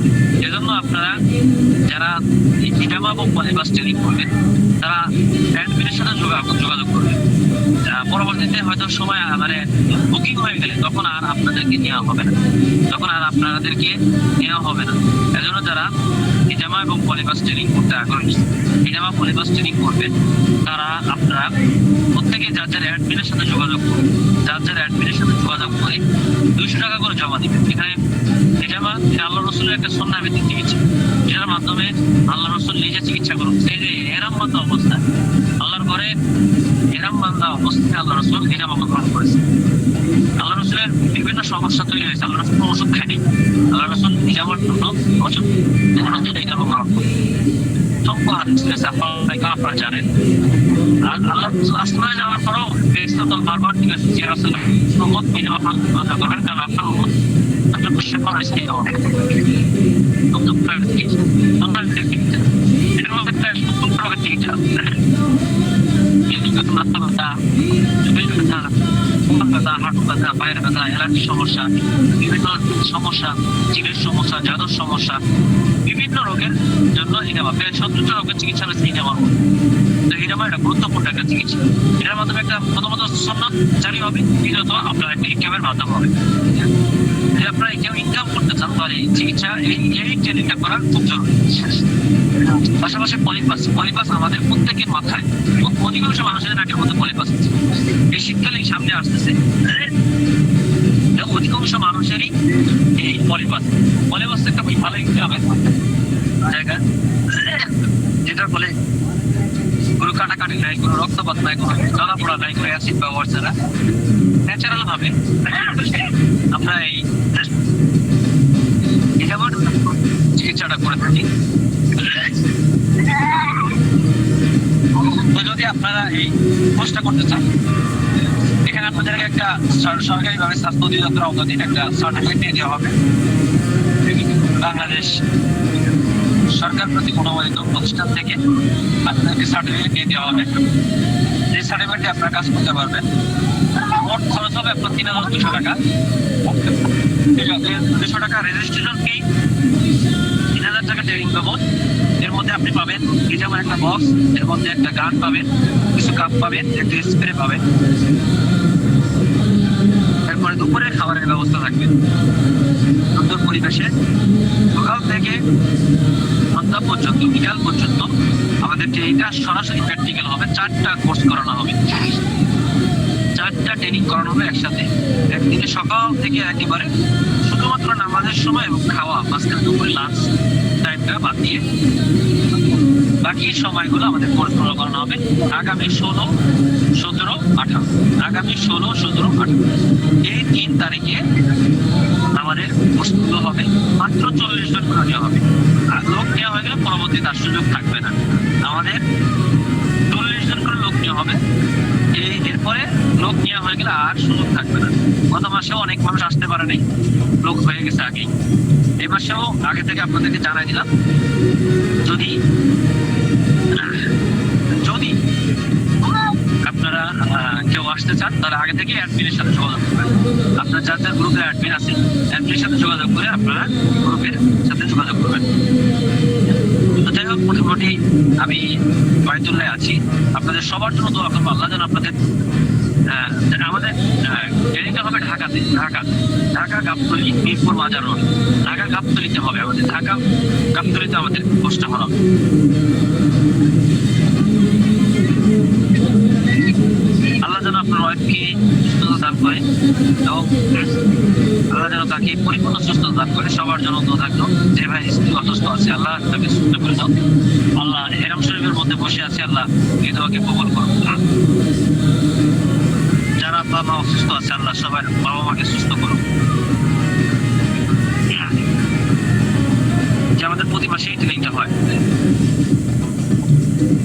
এজন্য আপনারা যারা হিজামা এবং পলিপাস ট্রেনিং করবেন তারা অ্যাডমিনের সাথে যোগাযোগ করবেন। পরবর্তীতে হয়তো সময় বুকিং হয়ে গেলে তখন আর আপনাদেরকে নেওয়া হবে না, এজন্য যারা হিজামা এবং পলিপাস ট্রেনিং করতে আগ্রহী, হিজামা পলিপাস ট্রেনিং করবেন, তারা আপনারা প্রত্যেকে যার যার অ্যাডমিনের সাথে যোগাযোগ করে 200 টাকা করে জমা দিবেন। এখানে হিজামা আল্লাহ রসুলের একটা সুন্নাহ ভিত্তিক চিকিৎসা, যেটার মাধ্যমে আল্লাহ রসুল নিজে চিকিৎসা করুন। সেই যে এরাম বান্ধা অবস্থায়, আল্লাহর ঘরে এরাম বান্ধা অবস্থায় আল্লাহ রসুল হিজামা গ্রহণ করেছে। আল্লাহ রসুলের বিভিন্ন সমস্যা তৈরি হয়েছে, আল্লাহ রসুল ওষুধ খায়নি, আল্লাহ রসুল হিজামার জন্য ওষুধ হিজামা গ্রহণ করে। আপনারা জানেন, আর আল্লাহ আসমানে যাওয়ার পরেও বারবার ঠিক আছে, যে রাসূল উম্মত হিজামা করেন, কারণ আপনার উম্মত আপনার বিশ্বাস করা হয়েছে এটা অনেক এটার মধ্যে একটা চিকিৎসা, হাঁটু ব্যথা, পায়ের ব্যথা, অ্যালার্জির সমস্যা, বিভিন্ন সমস্যা, জিভের সমস্যা, জাদুর সমস্যা, বিভিন্ন রোগের জন্য হিজামা, প্রায় 70টা রোগের চিকিৎসা রয়েছে হিজামার মধ্যে। তো হিজামা একটা গুরুত্বপূর্ণ একটা চিকিৎসা। এটার মাধ্যমে একটা প্রথমত সুন্নাত জারি হবে, দ্বিতীয়ত আপনার একটা ইনকামের মাধ্যম হবে। আপনারা কেউ ইনকাম করতে চান তাহলে এই চিকিৎসা, এই ট্রেনিংটা করার খুব জরুরি। পাশাপাশি পলিপাস আমাদের প্রত্যেকের মাথায়, অধিকাংশ মানুষের নাকের মধ্যে পলিপাস আছে। এই শীতকালে সামনে আসতেছে, অধিকাংশ মানুষেরই এই পলিপাস একটা ভালো জায়গা, যেটার ফলে কোনো কাটাকাটি নাই, কোনো রক্তপাত নাই, কোনো চলাফোড়া নাই, কোনো অ্যাসিড ব্যবহার ছাড়া ন্যাচারাল ভাবে আমরা এই যেমন চিকিৎসাটা করে থাকি। তো যদি আপনারা এই কোর্সটা করতে চান, এখানে আপনাদেরকে একটা সরকারিভাবে স্বাস্থ্য অধিদপ্তর আওতাধীন একটা সার্টিফিকেট দিয়ে দেওয়া হবে। বাংলাদেশ সরকার প্রতি অনুমোদিত প্রতিষ্ঠান থেকে আপনাদেরকে সার্টিফিকেট দিয়ে দেওয়া হবে। যে সার্টিফিকেটে আপনারা কাজ করতে পারবেন। মোট খরচ হবে আপনার ৩,২০০ টাকা। ২০০ টাকা রেজিস্ট্রেশন ফি, ৩,০০০ টাকা ট্রেনিং বাবদ। এর মধ্যে আপনি পাবেন এই যেমন একটা বক্স, এর মধ্যে একটা গান পাবেন, কিছু কাপ পাবেন, একটা স্প্রে পাবেন। এরপরে দুপুরের খাবারের ব্যবস্থা থাকবে সুন্দর পরিবেশে। সকাল থেকে সন্ধ্যা পর্যন্ত, বিকাল পর্যন্ত আমাদের যে এইটা সরাসরি প্র্যাকটিক্যাল হবে। 4টা কোর্স করানো হবে, 4টা ট্রেনিং করানো হবে একসাথে একদিনে। সকাল থেকে একেবারে শুধুমাত্র নামাজের সময় এবং খাওয়া, মাঝখানে দুপুরে লাঞ্চ টাইমটা বাদ দিয়ে বাকি সময়গুলো আমাদের কোর্সগুলো করানো হবে। আগামী 16, 17, 18 আগামী 16, 17, 18 এই 3 তারিখে আমাদের কোর্সগুলো হবে। মাত্র 40 জন করে নেওয়া হবে। আর লোক নেওয়া হয়ে গেলে পরবর্তীতে তার সুযোগ থাকবে না। আমাদের 40 জন করে লোক নেওয়া হবে। এরপরে লোক নেওয়া হয়ে গেলে আর সুযোগ থাকবে না। গত মাসেও অনেক মানুষ আসতে পারে নাই, লোক হয়ে গেছে আগেই। এই মাসেও আগে থেকে আপনাদেরকে জানাই দিলাম, যদি আপনারা কেউ আসতে চান তাহলে আগে থেকে অ্যাডমিনের সাথে যোগাযোগ করবেন। আপনার যাদের গ্রুপে অ্যাডমিন আছে, অ্যাডমিনের সাথে যোগাযোগ করে আপনারা গ্রুপের সাথে যোগাযোগ করবেন। তো যাই হোক, মোটামুটি আমি বায়তুল্লায় আছি। আপনাদের সবার জন্য দোয়া করবো, আল্লাহ যেন আপনাদের আমাদের ট্রেনিংটা হবে ঢাকাতে। ঢাকা গাবতলী, মিরপুর মাজার রোড। ঢাকা গাবতলীতে হবে আমাদের, ঢাকা গাবতলীতে আমাদের কোর্সটা হবে। আল্লাহ যেন আপনার ওয়াইফকে সুস্থতা দান করে এবং আল্লাহ যেন তাকে পরিপূর্ণ সুস্থতা দান করে। সবার জন্য দোয়া থাকলো। যে ভাই স্ত্রী অসুস্থ আছে, আল্লাহ তাকে সুস্থ করে দাও। আল্লাহ হেরাম শরীফের মধ্যে বসে আছে, আল্লাহ এই দোয়াকে কবুল করুন। যারা বাবা মা অসুস্থ আছে, আল্লাহ সবার বাবা মাকে সুস্থ করুন। যে আমাদের প্রতি মাসে এই ট্রেনিংটা হয়,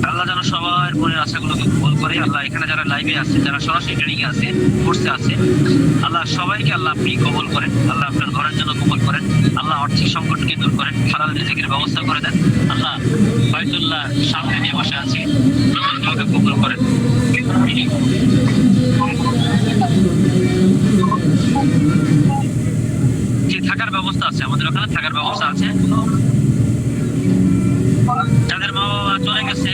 আল্লাহ যেন সবার মনের আশাগুলোকে কবুল করে। আল্লাহ এখানে যারা লাইভে আছে, যারা সরাসরি ট্রেনিং এ আছে, কোর্সে আছে, আল্লাহ সবাইকে আল্লাহ আপনি কবুল করেন। আল্লাহ আপনার ঘরের জন্য কবুল করেন। আল্লাহ আর্থিক সংকটকে দূর করেন, হালাল রিজিকের ব্যবস্থা করে দেন। আল্লাহ বায়তুল্লাহ সামনে নিয়ে বসে আছি, আমাকে কবুল করেন। যে থাকার ব্যবস্থা আছে, আমাদের ওখানে থাকার ব্যবস্থা আছে। যাদের মা বাবা চলে গেছে,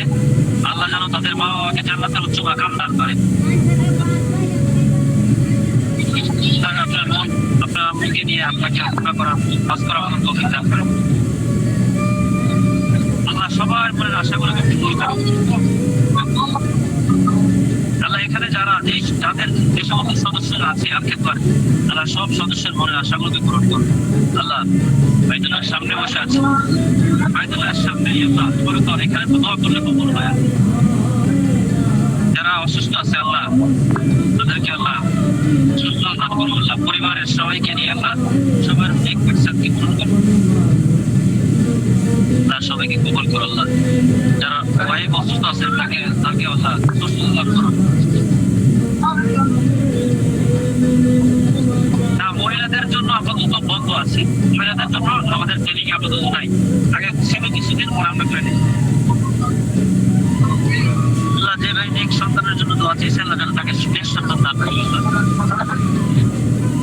আল্লাহ যেন তাদের মা বাবাকে জান্নাতের উচ্চ মাকাম দান করে। আপনার আম্মুকে নিয়ে আপনাকে আলোচনা করার, কাজ করার মতো তৌফিক দান করেন। আল্লাহ সবার মনের আশাগুলোকে পূরণ করেন। আল্লাহ এখানে যারা যাদের যে সমস্ত সদস্যরা আছে আল্লাহ সব সদস্যের মনের আশাগুলোকে পূরণ করুন। আল্লাহ বাইতুল্লাহর সামনে বসে আছে, বাইতুল্লাহর সামনে এখানে তো দোয়া করলে কবুল হয়। যারা অসুস্থ আছে, আল্লাহ তাদেরকে আল্লাহ সুস্থ দান করুন। আল্লাহ পরিবারের সবাইকে নিয়ে আল্লাহ সবার সাথে পূরণ করুন। সবাইকে কবুল করুন। আল্লাহ যারা ওয়াইফ অসুস্থ আছে, তাকে আল্লাহ সুস্থ দান করুন। মহিলাদের জন্য আপাতত বন্ধ আছে, মহিলাদের জন্য আমাদের ট্রেনিং আপাতত নাই। আগে ছিল কিছুদিন, পরে আমরা করে নিই। আল্লাহ যে ভাই নেক্সট সন্তানের জন্য দোয়া চেয়েছে, আল্লাহ যেন তাকে নেক্সট সন্তান দান করে।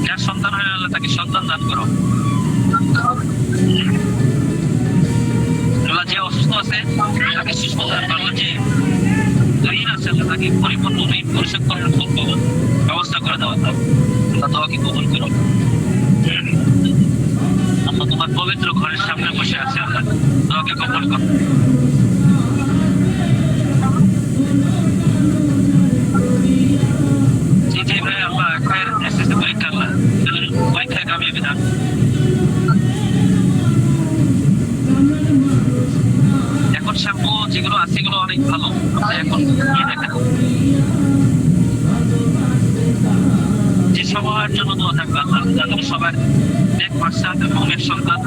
যার সন্তান হয় আল্লাহ তাকে সন্তান দান করো। আল্লাহ যে অসুস্থ আছে তাকে সুস্থ দান করো। যে ঋণ আছে আল্লাহ তাকে পরিপূর্ণ ঋণ পরিশোধ করার ব্যবস্থা করে দেওয়া। আল্লাহ দোয়াকে কবুল করো। আল্লাহ তোমার পবিত্র ঘরের সামনে বসে আছে, আল্লাহ দোয়াকে কবুল করো। যে ভাই আল্লাহ পরীক্ষা, আল্লাহ পরীক্ষা কি দেখেন যে সবার জন্য দোয়া থাকবে আল্লাহ যেন সবার নেক বাচ্চা এবং নেক সন্তান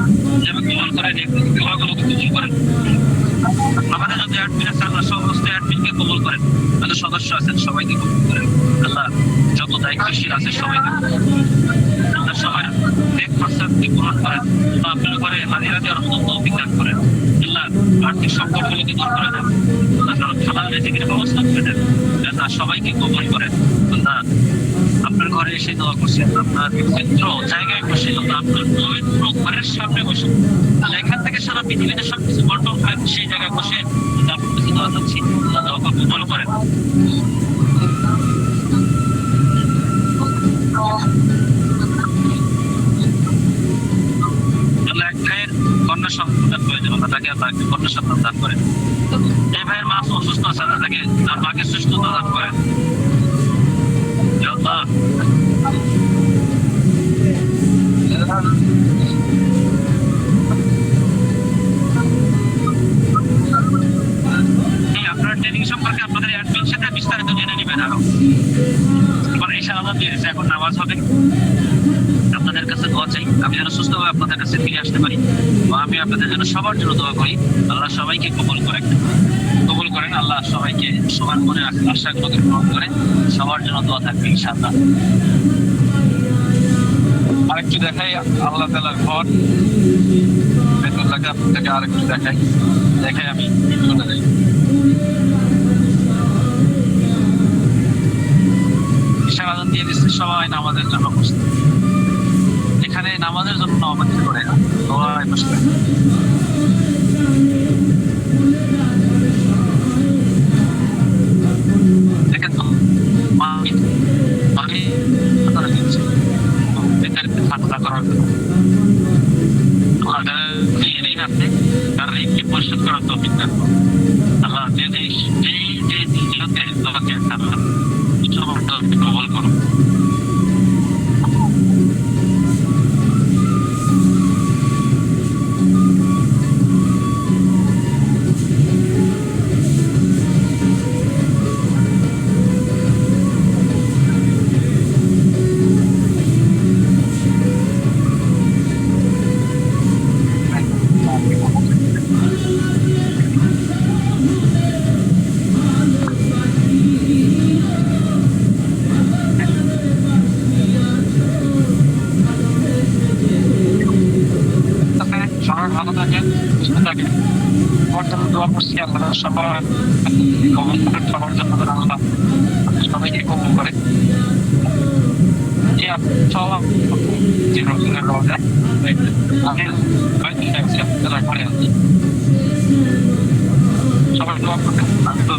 যেন কবুল করে নেক দোয়াগুলোকে কবুল করেন। আমাদের যদি অ্যাডমিন আছে আল্লাহ সমস্ত অ্যাডমিনকে কবুল করেন, যত সদস্য আছেন সবাইকে কবুল করেন আল্লাহ, যত দায়িত্বশীল আছে সবাইকে আল্লাহ সবাই নেক বাচ্চাকে পূরণ করেন, আপনার ঘরে হাজিরা দেওয়ার মতো তৌফিক দান করেন আল্লাহ, আর্থিক সংকটগুলোকে দূর করে দেন আল্লাহ, হালাল রিজিকের ব্যবস্থা করে দেন আল্লাহ, সবাইকে কবুল করেন আল্লাহ। আপনার ঘরে এসে দোয়া করছি, আপনার বিভিন্ন জায়গায় বসে আপনার পবিত্র ঘরের সামনে বসে এখান থেকে সারা পৃথিবীতে সবকিছু বন্টন হয়, সেই জায়গায় বসে আপনার কাছে দোয়া চাচ্ছি আল্লাহ, দোয়া কবুল করেন। আল্লাহ এক ভাইয়ের কন্যা সন্তান প্রয়োজন, আল্লাহ তাকে আল্লাহ একটি কন্যা সন্তান দান করেন। এই ভাইয়ের মা অসুস্থ আছে, আল্লাহ তাকে তার মাকে সুস্থতা দান করেন আল্লাহ। আপনার ট্রেনিং সম্পর্কে আপনাদের অ্যাডমিন সাথে বিস্তারিত জেনে নেবেন আরো। ইনশাআল্লাহ এখন নামাজ হবে, আপনাদের কাছে দোয়া চাই আমি যেন সুস্থভাবে আপনাদের কাছে ফিরে আসতে পারি, আমি আপনাদের জন্য সবার জন্য দোয়া করি আল্লাহ সবাইকে কবুল করেন আল্লাহ, সবাইকে সবার মনের আশাগুলোকে পূরণ করে সবার জন্য দোয়া থাকবে ইনশাআল্লাহ। আরেকটু দেখাই আল্লাহ তাআলার ঘর বেতুল্লাহকে আপনাদেরকে আরেকটু দেখাই আমি চলে যাই। ইশারা দিয়ে দিচ্ছে সবাই নামাজের জন্য বসতে, এখানে নামাজের জন্য আমাদের করে দোয়ায় বসতে। দেখেন তো আমি আপনারা দিচ্ছি ঠান্ডা করার জন্য তার ঋণকে পরিশোধ করার তৌফিক দান করুন আল্লাহ, যে দিনগুলোতে তোমাকে আল্লাহ কবুল করুন। সবাই ভালো থাকেন, সুস্থ থাকেন, বর্তমানে দোয়া করছি আল্লাহ সবার সবার জন্য আল্লাহ সবাইকে কবুল করে। যে রোগের রোজা সবাই দোয়া করবেন, আমি তো